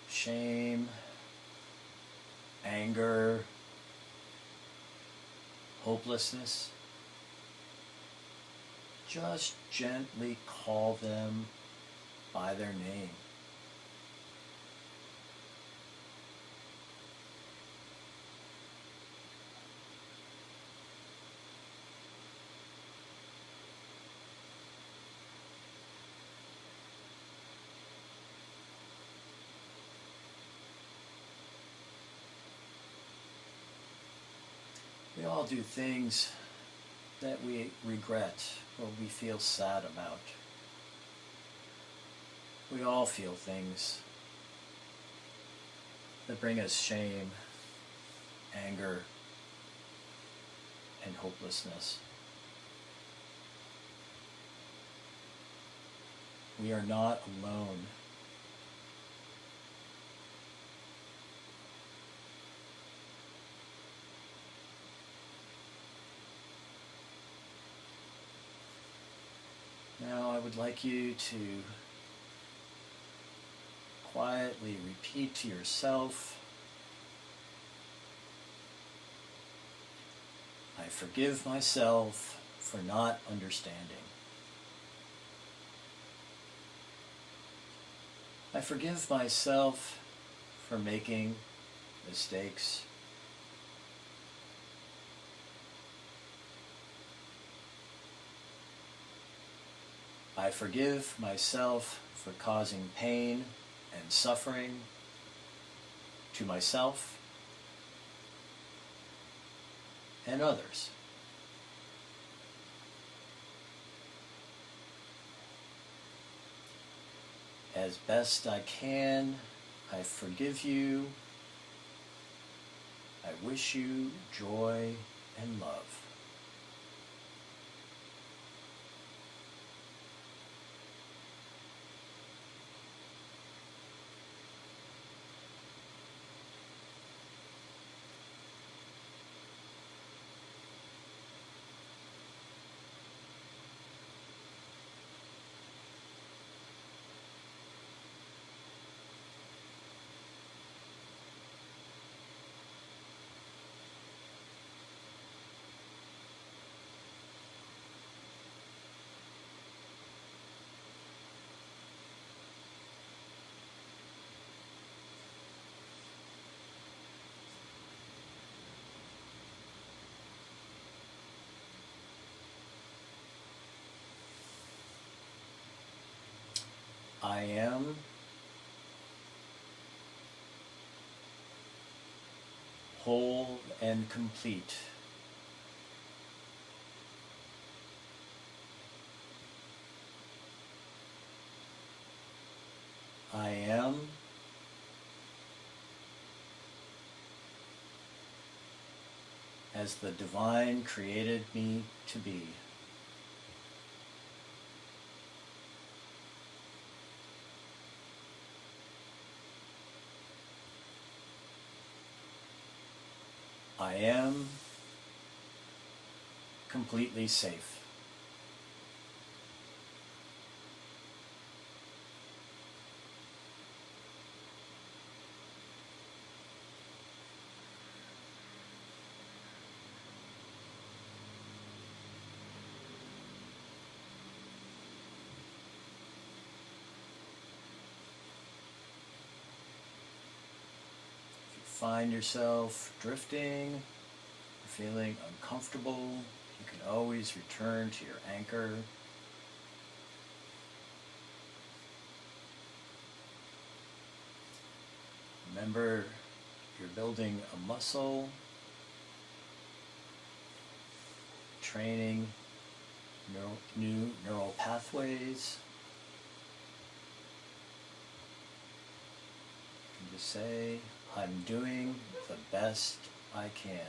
B: Shame, anger, hopelessness. Just gently call them by their name. We all do things that we regret or we feel sad about. We all feel things that bring us shame, anger, and hopelessness. We are not alone. Now I would like you to quietly repeat to yourself, I forgive myself for not understanding. I forgive myself for making mistakes. I forgive myself for causing pain and suffering to myself and others. As best I can, I forgive you. I wish you joy and love. I am whole and complete. I am as the divine created me to be. I am completely safe. find yourself drifting, feeling uncomfortable, you can always return to your anchor. Remember, you're building a muscle, training new neural pathways. You can just say, I'm doing the best I can.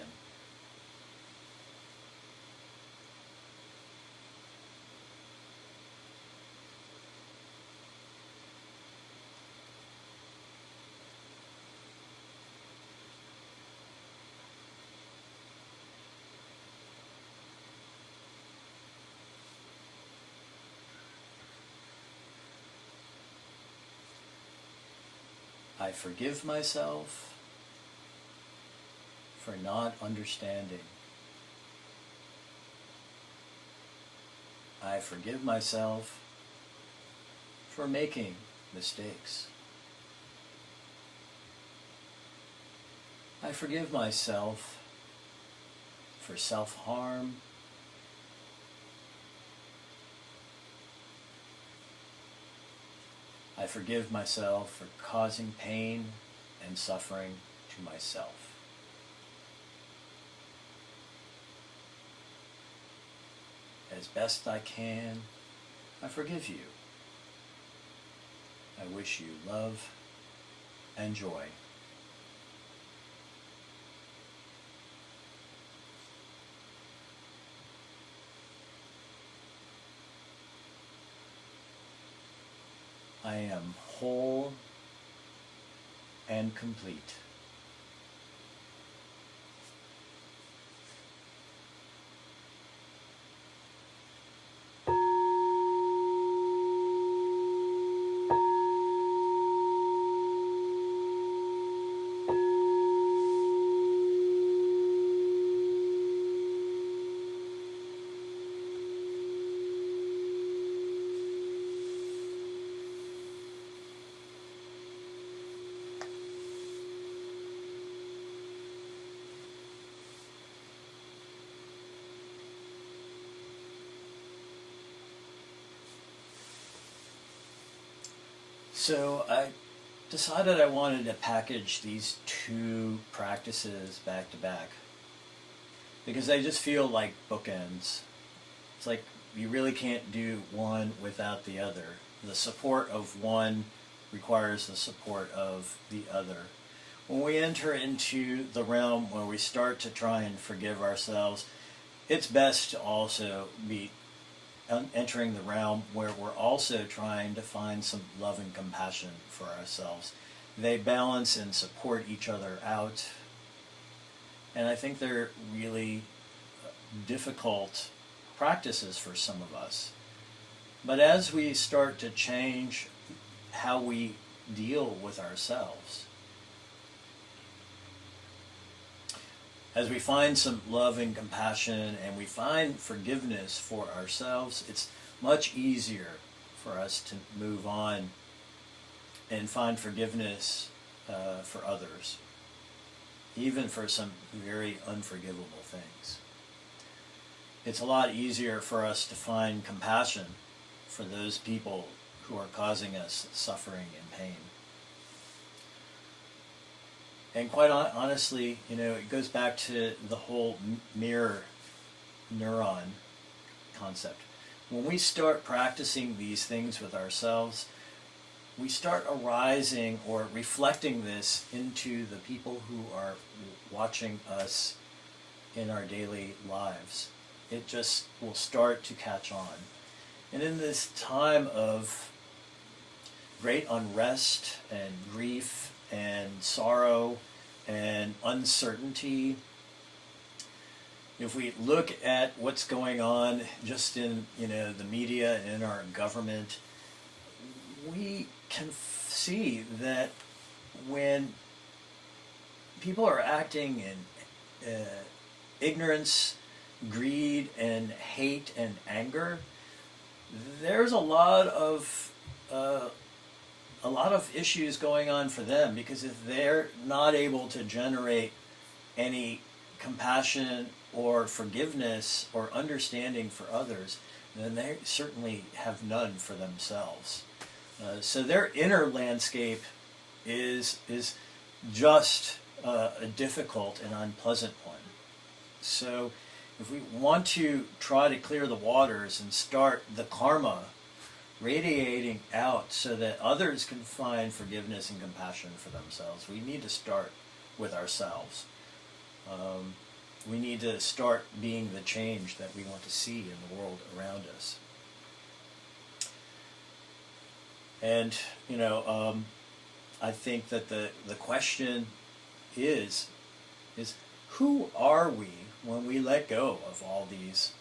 B: I forgive myself for not understanding. I forgive myself for making mistakes. I forgive myself for self-harm. I forgive myself for causing pain and suffering to myself. As best I can, I forgive you. I wish you love and joy. I am whole and complete. So I decided I wanted to package these two practices back to back because they just feel like bookends. It's like you really can't do one without the other. The support of one requires the support of the other. When we enter into the realm where we start to try and forgive ourselves, it's best to also be entering the realm where we're also trying to find some love and compassion for ourselves. They balance and support each other out. And I think they're really difficult practices for some of us. But as we start to change how we deal with ourselves, as we find some love and compassion and we find forgiveness for ourselves, it's much easier for us to move on and find forgiveness for others, even for some very unforgivable things. It's a lot easier for us to find compassion for those people who are causing us suffering and pain. And quite honestly, it goes back to the whole mirror neuron concept. When we start practicing these things with ourselves, we start arising or reflecting this into the people who are watching us in our daily lives. It just will start to catch on. And in this time of great unrest and grief and sorrow and uncertainty, if we look at what's going on just in the media and in our government, we can see that when people are acting in ignorance, greed, and hate and anger, there's a lot of a lot of issues going on for them, because if they're not able to generate any compassion or forgiveness or understanding for others, then they certainly have none for themselves. So their inner landscape is just a difficult and unpleasant one. So if we want to try to clear the waters and start the karma radiating out so that others can find forgiveness and compassion for themselves, we need to start with ourselves. We need to start being the change that we want to see in the world around us. And, I think that the question is who are we when we let go of all these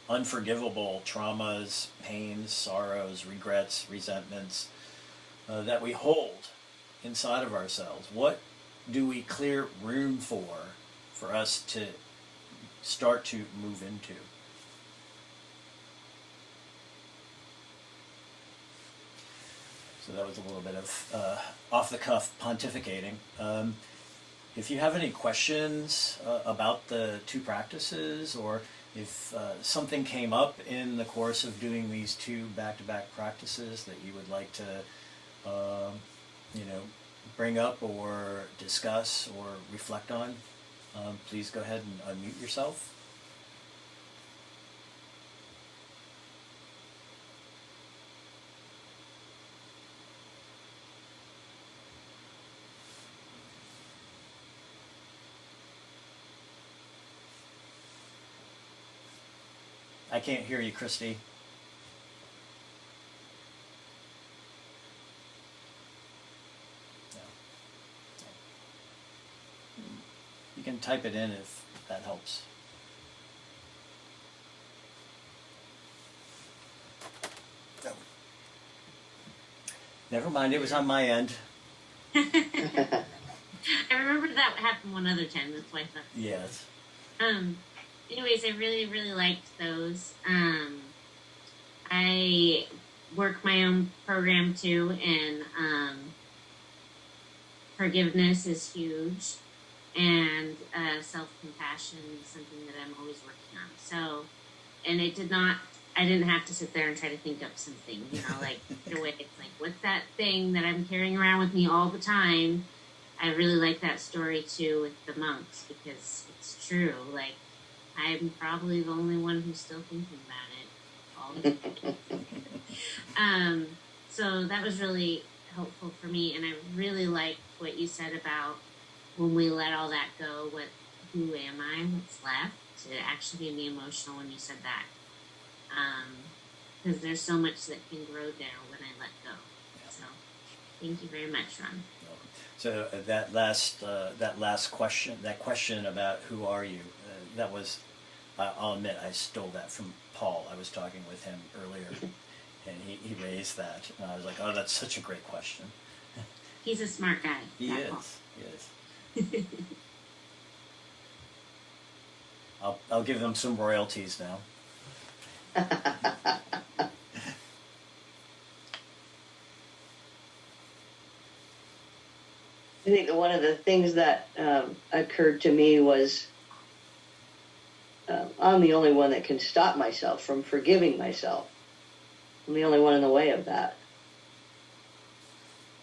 B: unforgivable traumas, pains, sorrows, regrets, resentments that we hold inside of ourselves? What do we clear room for us to start to move into? So that was a little bit of off-the-cuff pontificating. If you have any questions about the two practices, or if something came up in the course of doing these two back-to-back practices that you would like to, bring up or discuss or reflect on, please go ahead and unmute yourself. I can't hear you, Christy. No. You can type it in if that helps. No. Never mind, it was on my end.
E: I remember that happened one other time. That's why I thought.
B: Yes.
E: Anyways, I really, really liked those. I work my own program too, and forgiveness is huge, and self-compassion is something that I'm always working on. So, and I didn't have to sit there and try to think up something, like, the way it's like, what's that thing that I'm carrying around with me all the time? I really like that story too with the monks, because it's true. Like, I'm probably the only one who's still thinking about it all the time. So that was really helpful for me, and I really liked what you said about when we let all that go, who am I, what's left. It actually made me emotional when you said that. Because there's so much that can grow there when I let go. So thank you very much, Ron.
B: So that last question, that question about who are you, that was, I'll admit, I stole that from Paul. I was talking with him earlier, and he raised that, and I was like, oh, that's such a great question.
E: He's a smart guy.
B: He is. I'll give him some royalties now.
F: I think that one of the things that occurred to me was I'm the only one that can stop myself from forgiving myself. I'm the only one in the way of that.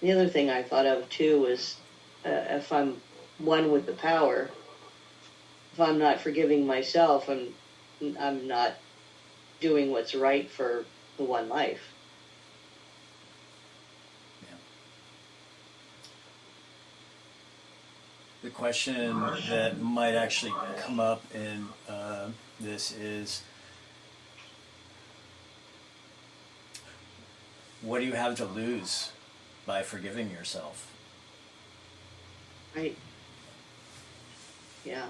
F: The other thing I thought of too was if I'm one with the power, if I'm not forgiving myself, I'm not doing what's right for the one life.
B: The question that might actually come up in this is, what do you have to lose by forgiving yourself?
F: Right. Yeah.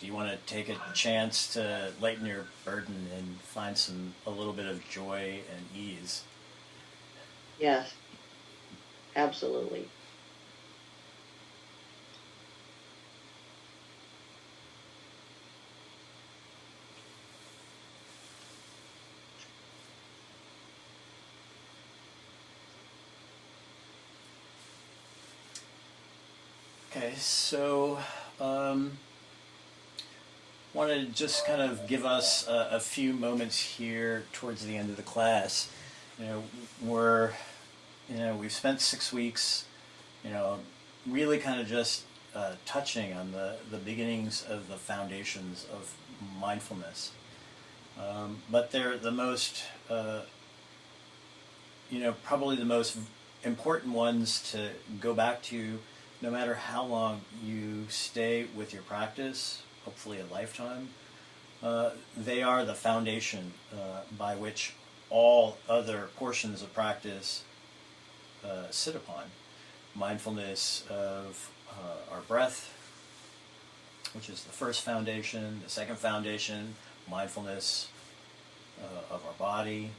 B: Do you want to take a chance to lighten your burden and find a little bit of joy and ease?
F: Yes. Absolutely.
B: Okay, so wanted to just kind of give us a few moments here towards the end of the class. We've spent 6 weeks, really kind of just touching on the beginnings of the foundations of mindfulness. But they're the most, probably the most important ones to go back to no matter how long you stay with your practice, hopefully a lifetime. They are the foundation by which all other portions of practice sit upon. Mindfulness of our breath, which is the first foundation. The second foundation, mindfulness of our body.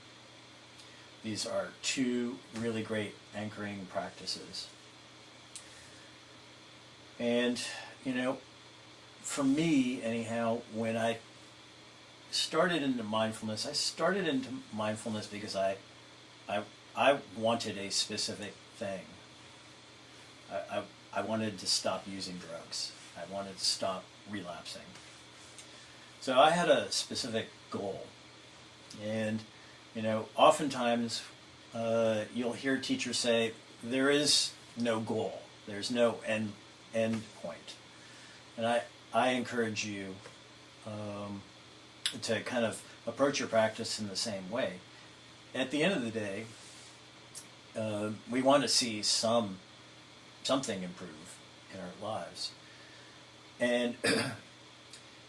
B: These are two really great anchoring practices. And, for me, anyhow, when I started into mindfulness, because I wanted a specific thing. I wanted to stop using drugs. I wanted to stop relapsing. So I had a specific goal. And, oftentimes you'll hear teachers say, there is no goal. There's no end point. And I encourage you to kind of approach your practice in the same way. At the end of the day, we want to see something improve in our lives. And,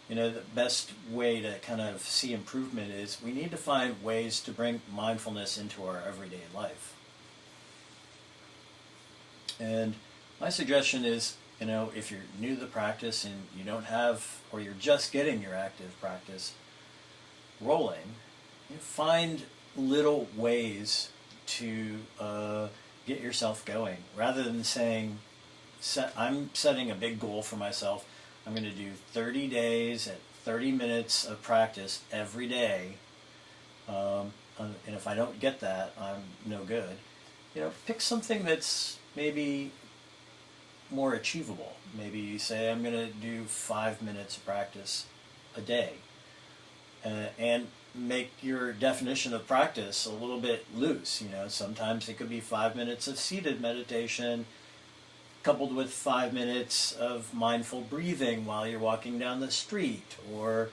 B: the best way to kind of see improvement is we need to find ways to bring mindfulness into our everyday life. And my suggestion is, if you're new to the practice and you don't have, or you're just getting your active practice rolling, find little ways to get yourself going, rather than saying, I'm setting a big goal for myself. I'm going to do 30 days at 30 minutes of practice every day, and if I don't get that, I'm no good. Pick something that's maybe more achievable. Maybe you say, I'm going to do 5 minutes of practice a day, and make your definition of practice a little bit loose. Sometimes it could be 5 minutes of seated meditation coupled with 5 minutes of mindful breathing while you're walking down the street, or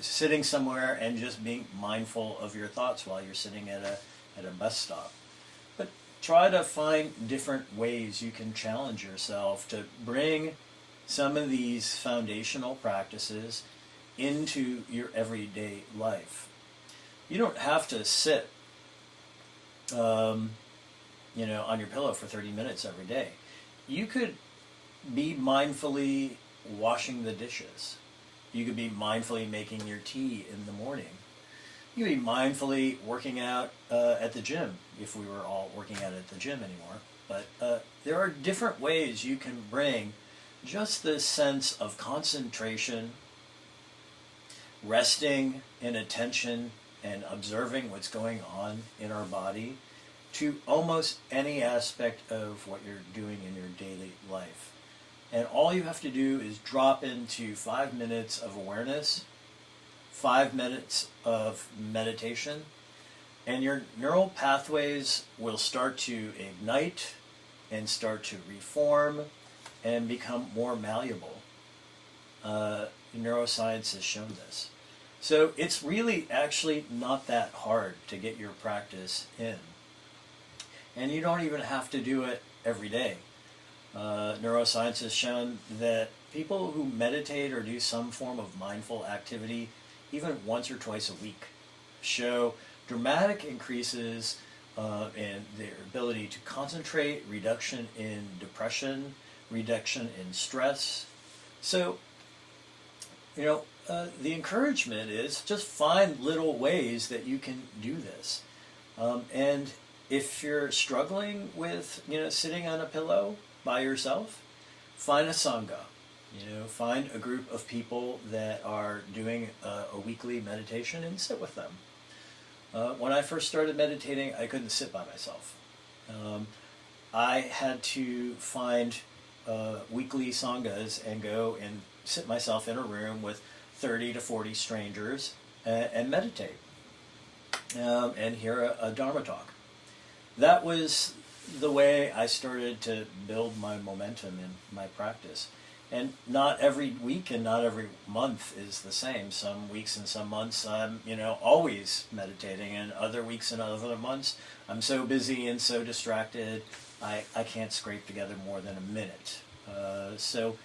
B: sitting somewhere and just being mindful of your thoughts while you're sitting at a bus stop. But try to find different ways you can challenge yourself to bring some of these foundational practices into your everyday life. You don't have to sit on your pillow for 30 minutes every day. You could be mindfully washing the dishes. You could be mindfully making your tea in the morning. You could be mindfully working out at the gym, if we were all working out at the gym anymore. But there are different ways you can bring just this sense of concentration, resting in attention, and observing what's going on in our body to almost any aspect of what you're doing in your daily life. And all you have to do is drop into 5 minutes of awareness, 5 minutes of meditation, and your neural pathways will start to ignite and start to reform and become more malleable. Neuroscience has shown this. So it's really actually not that hard to get your practice in. And you don't even have to do it every day. Neuroscience has shown that people who meditate or do some form of mindful activity, even once or twice a week, show dramatic increases in their ability to concentrate, reduction in depression, reduction in stress. So, the encouragement is just find little ways that you can do this. And if you're struggling with, sitting on a pillow by yourself, find a sangha. Find a group of people that are doing a weekly meditation and sit with them. When I first started meditating, I couldn't sit by myself. I had to find weekly sanghas and go and sit myself in a room with 30 to 40 strangers and meditate and hear a Dharma talk. That was the way I started to build my momentum in my practice. And not every week and not every month is the same. Some weeks and some months I'm, always meditating, and other weeks and other months I'm so busy and so distracted I can't scrape together more than a minute. So,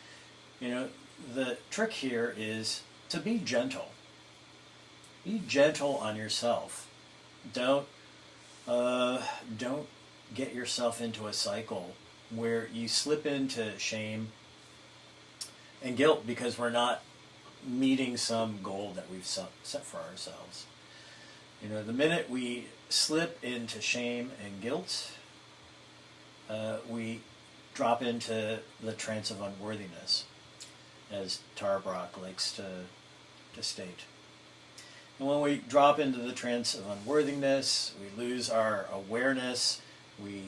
B: the trick here is to be gentle. Be gentle on yourself. Don't get yourself into a cycle where you slip into shame and guilt because we're not meeting some goal that we've set for ourselves. The minute we slip into shame and guilt, we drop into the trance of unworthiness, as Tara Brach likes to state. And when we drop into the trance of unworthiness, we lose our awareness, we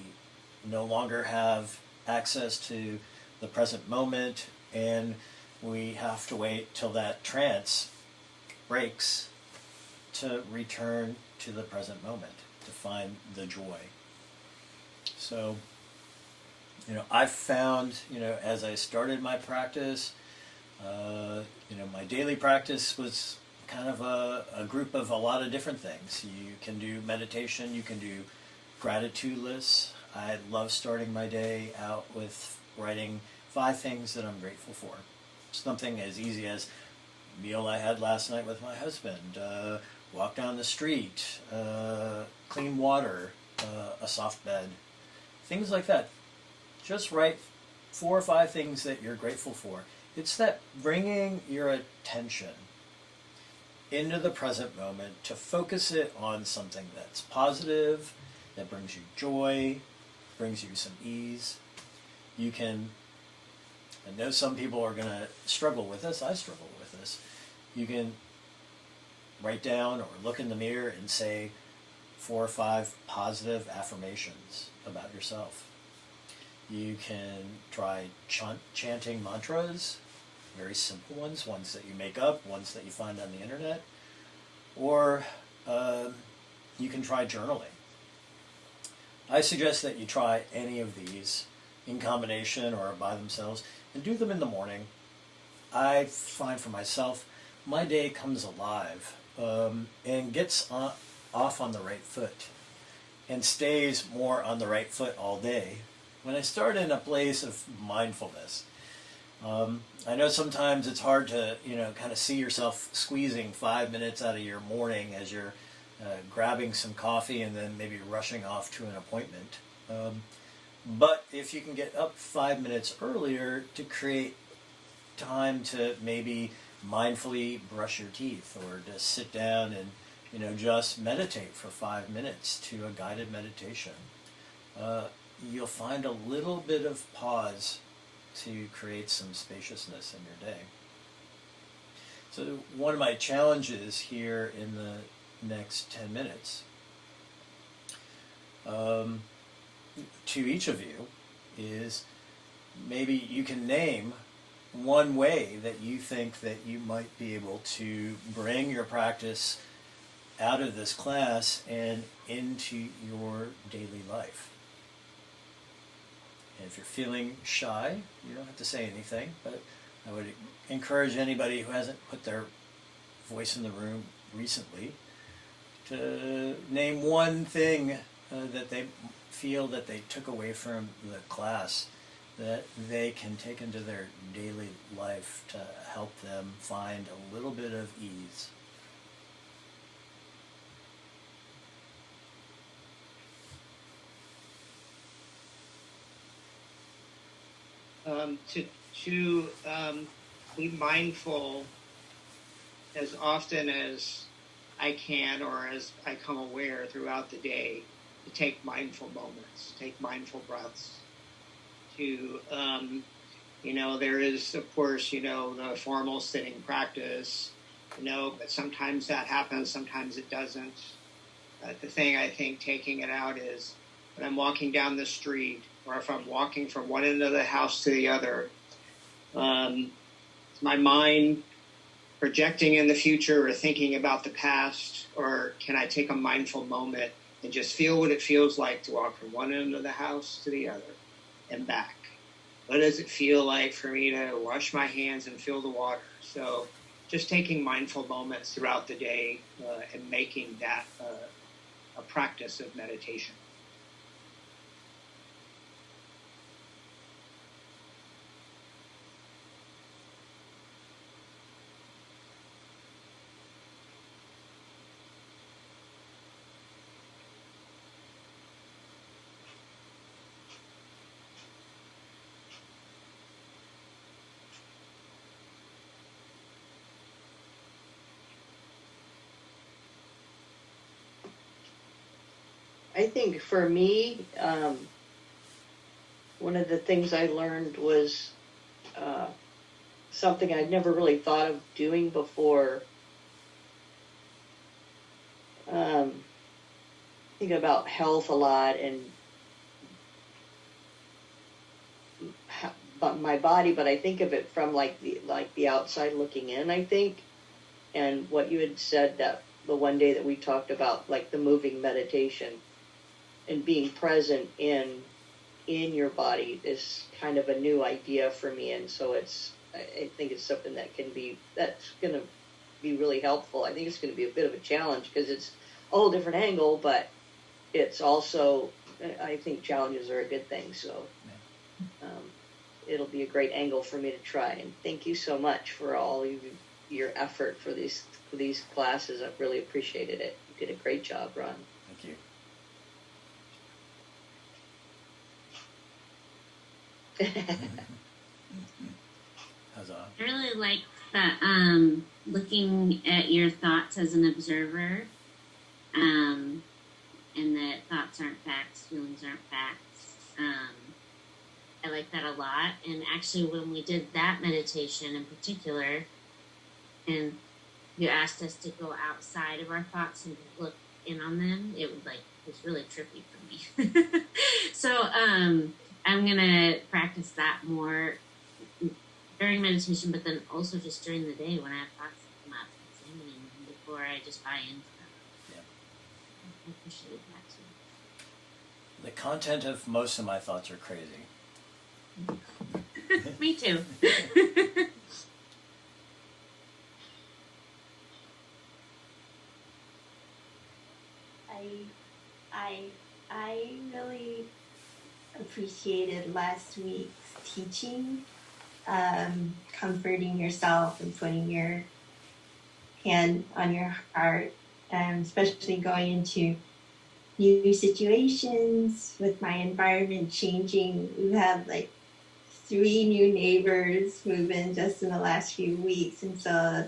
B: no longer have access to the present moment, and we have to wait till that trance breaks to return to the present moment, to find the joy. So, I found, as I started my practice, my daily practice was kind of a group of a lot of different things. You can do meditation, you can do gratitude lists. I love starting my day out with writing 5 things that I'm grateful for. Something as easy as meal I had last night with my husband, walk down the street, clean water, a soft bed, things like that. Just write 4 or 5 things that you're grateful for. It's that bringing your attention into the present moment to focus it on something that's positive, that brings you joy, brings you some ease. You can, I know some people are going to struggle with this, I struggle with this. You can write down or look in the mirror and say 4 or 5 positive affirmations about yourself. You can try chanting mantras, very simple ones that you make up, ones that you find on the internet, or you can try journaling. I suggest that you try any of these in combination or by themselves and do them in the morning. I find for myself, my day comes alive and gets off on the right foot and stays more on the right foot all day when I start in a place of mindfulness. I know sometimes it's hard to, kind of see yourself squeezing 5 minutes out of your morning as you're grabbing some coffee and then maybe rushing off to an appointment. But if you can get up 5 minutes earlier to create time to maybe mindfully brush your teeth or to sit down and, just meditate for 5 minutes to a guided meditation, you'll find a little bit of pause to create some spaciousness in your day. So one of my challenges here in the next 10 minutes to each of you is maybe you can name one way that you think that you might be able to bring your practice out of this class and into your daily life. And if you're feeling shy, you don't have to say anything, but I would encourage anybody who hasn't put their voice in the room recently to name one thing that they feel that they took away from the class that they can take into their daily life to help them find a little bit of ease.
C: To be mindful as often as I can or as I come aware throughout the day, to take mindful moments, take mindful breaths. To, there is, of course, the formal sitting practice, but sometimes that happens, sometimes it doesn't. The thing I think taking it out is when I'm walking down the street, or if I'm walking from one end of the house to the other. Is my mind projecting in the future or thinking about the past, or can I take a mindful moment and just feel what it feels like to walk from one end of the house to the other and back? What does it feel like for me to wash my hands and feel the water? So just taking mindful moments throughout the day and making that a practice of meditation.
F: I think for me, one of the things I learned was something I'd never really thought of doing before. Think about health a lot and but my body, but I think of it from like the outside looking in, I think. And what you had said, that the one day that we talked about, like the moving meditation and being present in your body, is kind of a new idea for me. And so I think it's something that's going to be really helpful. I think it's going to be a bit of a challenge because it's a whole different angle, but it's also, I think challenges are a good thing. So it'll be a great angle for me to try. And thank you so much for all your effort for these classes. I've really appreciated it. You did a great job, Ron.
B: Thank you. How's that?
E: I really like that looking at your thoughts as an observer, and that thoughts aren't facts, feelings aren't facts. I like that a lot. And actually, when we did that meditation in particular, and you asked us to go outside of our thoughts and look in on them, it was really trippy for me. So I'm gonna practice that more during meditation, but then also just during the day when I have thoughts that come up, examining them before I just buy into them.
B: Yeah.
E: I appreciate that too.
B: The content of most of my thoughts are crazy.
E: Me too.
D: I really appreciated last week's teaching, comforting yourself and putting your hand on your heart, especially going into new situations with my environment changing. We've had like 3 new neighbors move in just in the last few weeks, and so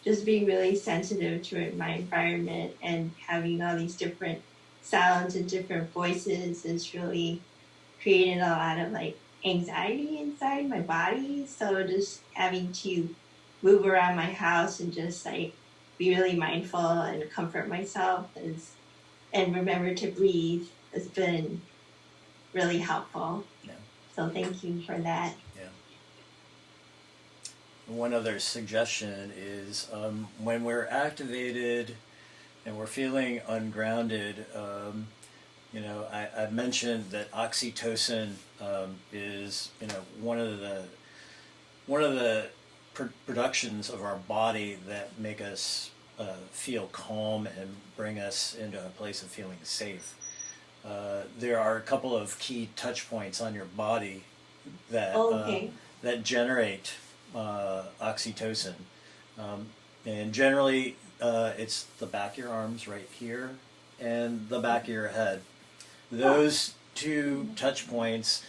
D: just being really sensitive to my environment and having all these different sounds and different voices is really created a lot of like anxiety inside my body. So just having to move around my house and just like be really mindful and comfort myself and remember to breathe has been really helpful.
B: Yeah.
D: So thank you for that.
B: Yeah. One other suggestion is when we're activated and we're feeling ungrounded, I've mentioned that oxytocin is one of the productions of our body that make us feel calm and bring us into a place of feeling safe. There are a couple of key touch points on your body that that generate oxytocin, and generally it's the back of your arms right here and the back of your head. Those 2 touch points,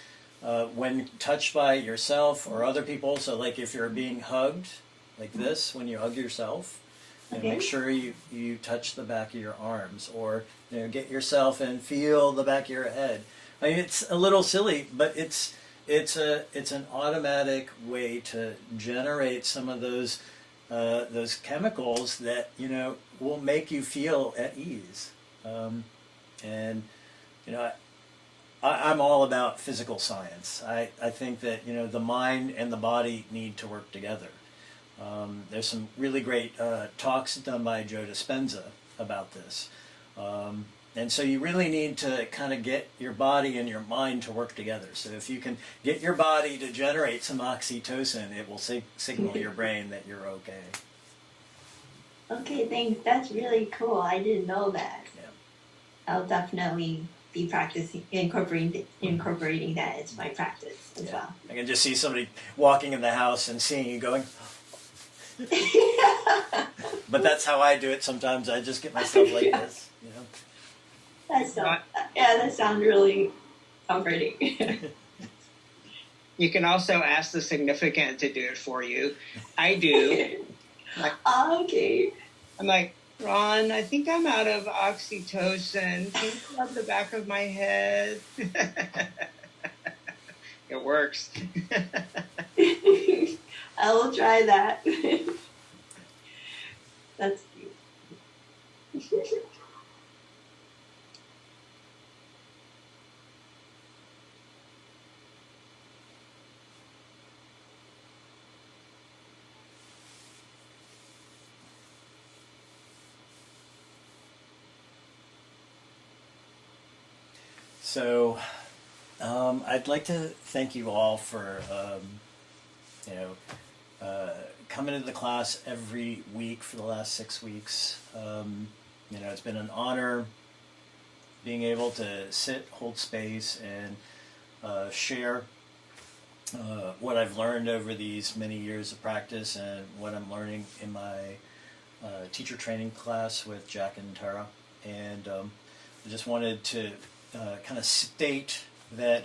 B: when touched by yourself or other people, so like if you're being hugged like this, when you hug yourself, make sure you touch the back of your arms, or get yourself and feel the back of your head. I mean, it's a little silly, but it's an automatic way to generate some of those chemicals that will make you feel at ease. And I'm all about physical science. I think that the mind and the body need to work together. There's some really great talks done by Joe Dispenza about this. And so you really need to kind of get your body and your mind to work together. So if you can get your body to generate some oxytocin, it will signal your brain that you're okay.
D: Okay, thanks. That's really cool. I didn't know that.
B: Yeah.
D: I'll definitely be practicing, incorporating that into my practice as well.
B: I can just see somebody walking in the house and seeing you going, but that's how I do it sometimes. I just get myself like this,
D: That sounds really comforting.
C: You can also ask the significant to do it for you. I do.
D: Okay.
C: I'm like, Ron, I think I'm out of oxytocin. Can you rub the back of my head? It works.
D: I will try that. That's cute.
B: So I'd like to thank you all for coming into the class every week for the last 6 weeks. It's been an honor being able to sit, hold space, and share what I've learned over these many years of practice and what I'm learning in my teacher training class with Jack and Tara. And I just wanted to kind of state that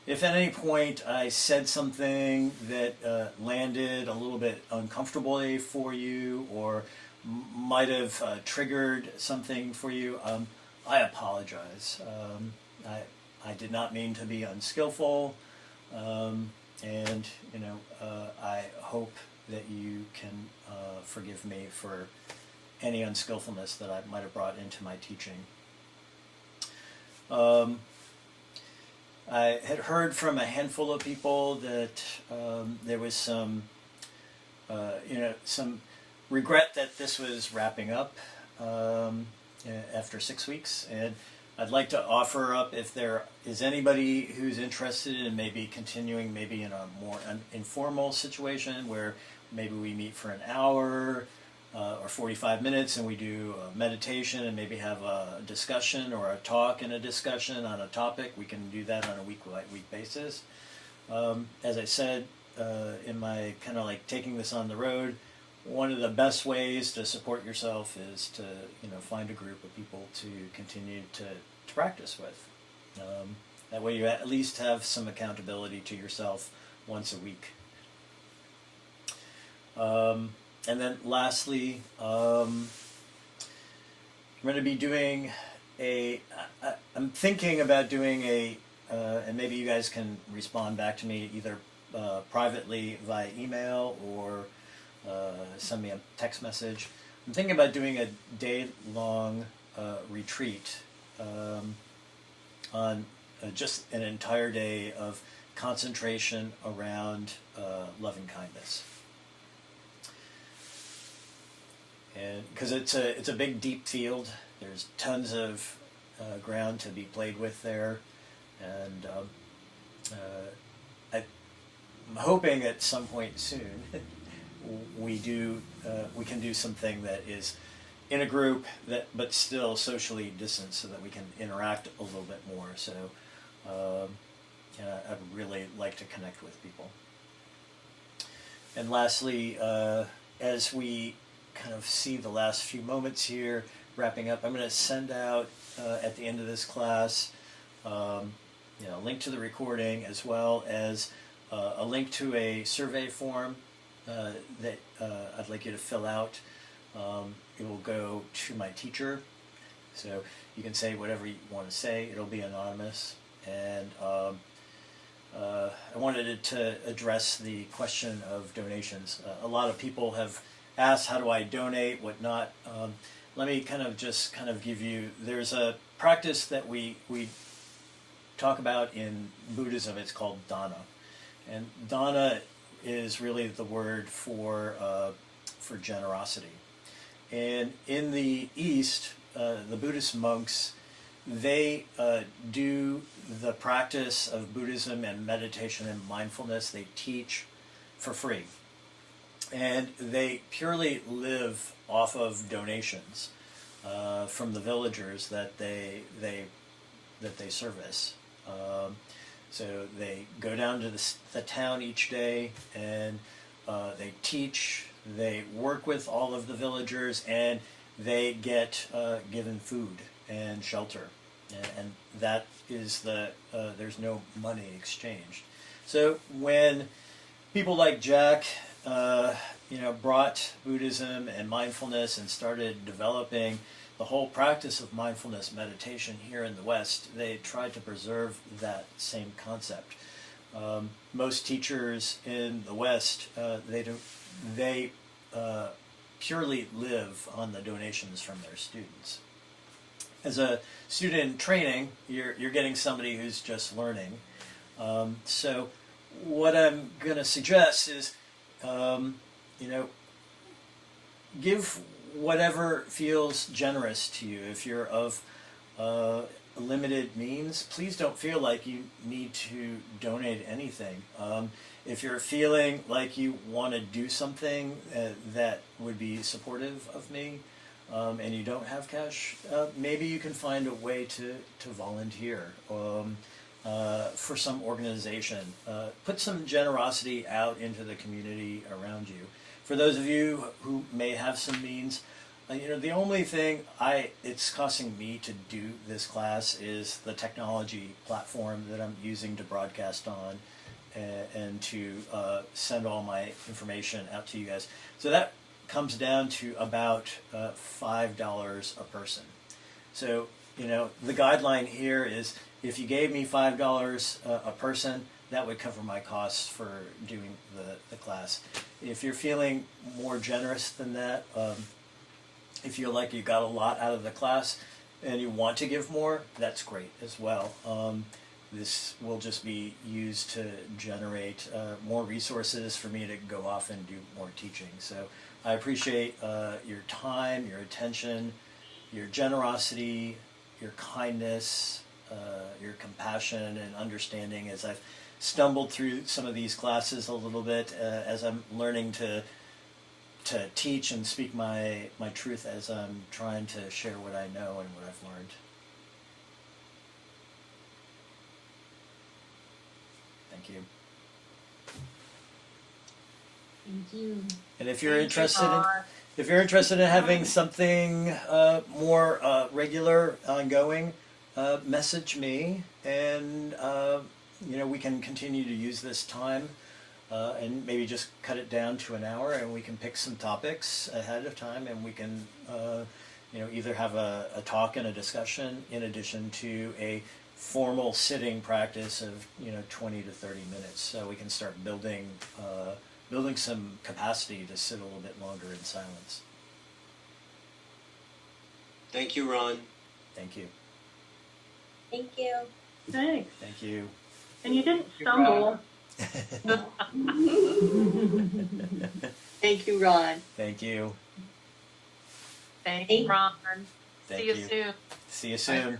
B: if at any point I said something that landed a little bit uncomfortably for you or might have triggered something for you, I apologize. I did not mean to be unskillful, and I hope that you can forgive me for any unskillfulness that I might have brought into my teaching. I had heard from a handful of people that there was some regret that this was wrapping up after 6 weeks, and I'd like to offer up if there is anybody who's interested in maybe continuing, maybe in a more informal situation where maybe we meet for an hour or 45 minutes and we do a meditation and maybe have a discussion or a talk and a discussion on a topic. We can do that on a week-by-week basis. As I said in my kind of like taking this on the road, one of the best ways to support yourself is to find a group of people to continue to practice with. That way you at least have some accountability to yourself once a week. And then lastly, I'm going to be doing I'm thinking about doing and maybe you guys can respond back to me either privately via email or send me a text message. I'm thinking about doing a day-long retreat on just an entire day of concentration around loving kindness. And because it's a big, deep field, there's tons of ground to be played with there, and I'm hoping at some point soon we can do something that is in a group but still socially distant, so that we can interact a little bit more. So I'd really like to connect with people. And lastly, as we kind of see the last few moments here wrapping up, I'm going to send out at the end of this class a link to the recording, as well as a link to a survey form that I'd like you to fill out. It will go to my teacher, so you can say whatever you want to say. It'll be anonymous, and I wanted to address the question of donations. A lot of people have asked, how do I donate, whatnot. Let me kind of give you, there's a practice that we talk about in Buddhism, it's called dana. And dana is really the word for generosity. And in the East, the Buddhist monks, they do the practice of Buddhism and meditation and mindfulness. They teach for free. And they purely live off of donations from the villagers that they service. So they go down to the town each day, and they teach. They work with all of the villagers, and they get given food and shelter, and that is there's no money exchanged. So when people like Jack, brought Buddhism and mindfulness and started developing the whole practice of mindfulness meditation here in the West, they tried to preserve that same concept. Most teachers in the West, they purely live on the donations from their students. As a student in training, you're getting somebody who's just learning. So what I'm going to suggest is, give whatever feels generous to you. If you're of limited means, please don't feel like you need to donate anything. If you're feeling like you want to do something that would be supportive of me, and you don't have cash, maybe you can find a way to volunteer for some organization. Put some generosity out into the community around you. For those of you who may have some means, the only thing it's costing me to do this class is the technology platform that I'm using to broadcast on and to send all my information out to you guys. So that comes down to about $5 a person. So, the guideline here is if you gave me $5 a person, that would cover my costs for doing the class. If you're feeling more generous than that, if you feel like you got a lot out of the class and you want to give more, that's great as well. This will just be used to generate more resources for me to go off and do more teaching. So I appreciate your time, your attention, your generosity, your kindness, your compassion and understanding as I've stumbled through some of these classes a little bit, as I'm learning to teach and speak my truth as I'm trying to share what I know and what I've learned. Thank you.
E: Thank you.
B: And if you're interested in having something more regular, ongoing, message me, and we can continue to use this time, and maybe just cut it down to an hour, and we can pick some topics ahead of time, and we can either have a talk and a discussion in addition to a formal sitting practice of 20 to 30 minutes, so we can start building some capacity to sit a little bit longer in silence.
G: Thank you, Ron.
B: Thank you.
D: Thank you.
H: Thanks.
B: Thank you.
H: And you didn't stumble.
F: Thank you, Ron.
B: Thank you.
H: Thanks,
D: Thank-
H: Ron.
B: Thank
H: See you
B: you.
H: soon.
B: See you soon.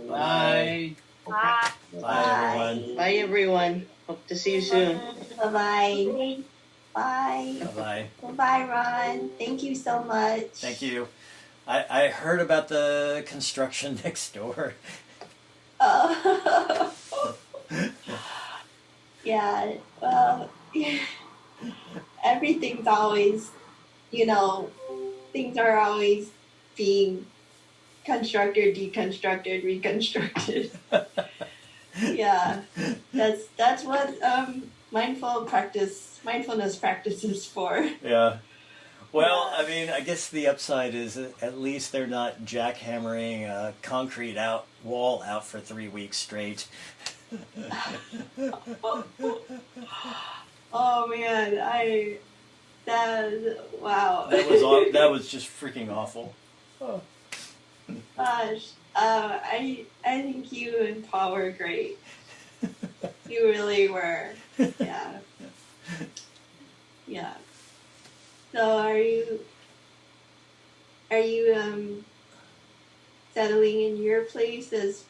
A: Bye.
H: Bye.
B: Bye, everyone.
F: Bye, everyone. Hope to see you soon.
D: Bye-bye. Bye.
B: Bye-bye.
D: Bye, Ron. Thank you so much.
B: Thank you. I heard about the construction next door.
D: Yeah, well, everything's always, things are always being constructed, deconstructed, reconstructed. Yeah, that's what mindfulness practice is for.
B: Yeah. Well, I mean, I guess the upside is at least they're not jackhammering a concrete wall out for 3 weeks straight.
D: Oh man, wow.
B: That was just freaking awful. Oh.
D: Gosh, I think you and Paul were great. You really were. Yeah. Yeah. So are you settling in your place as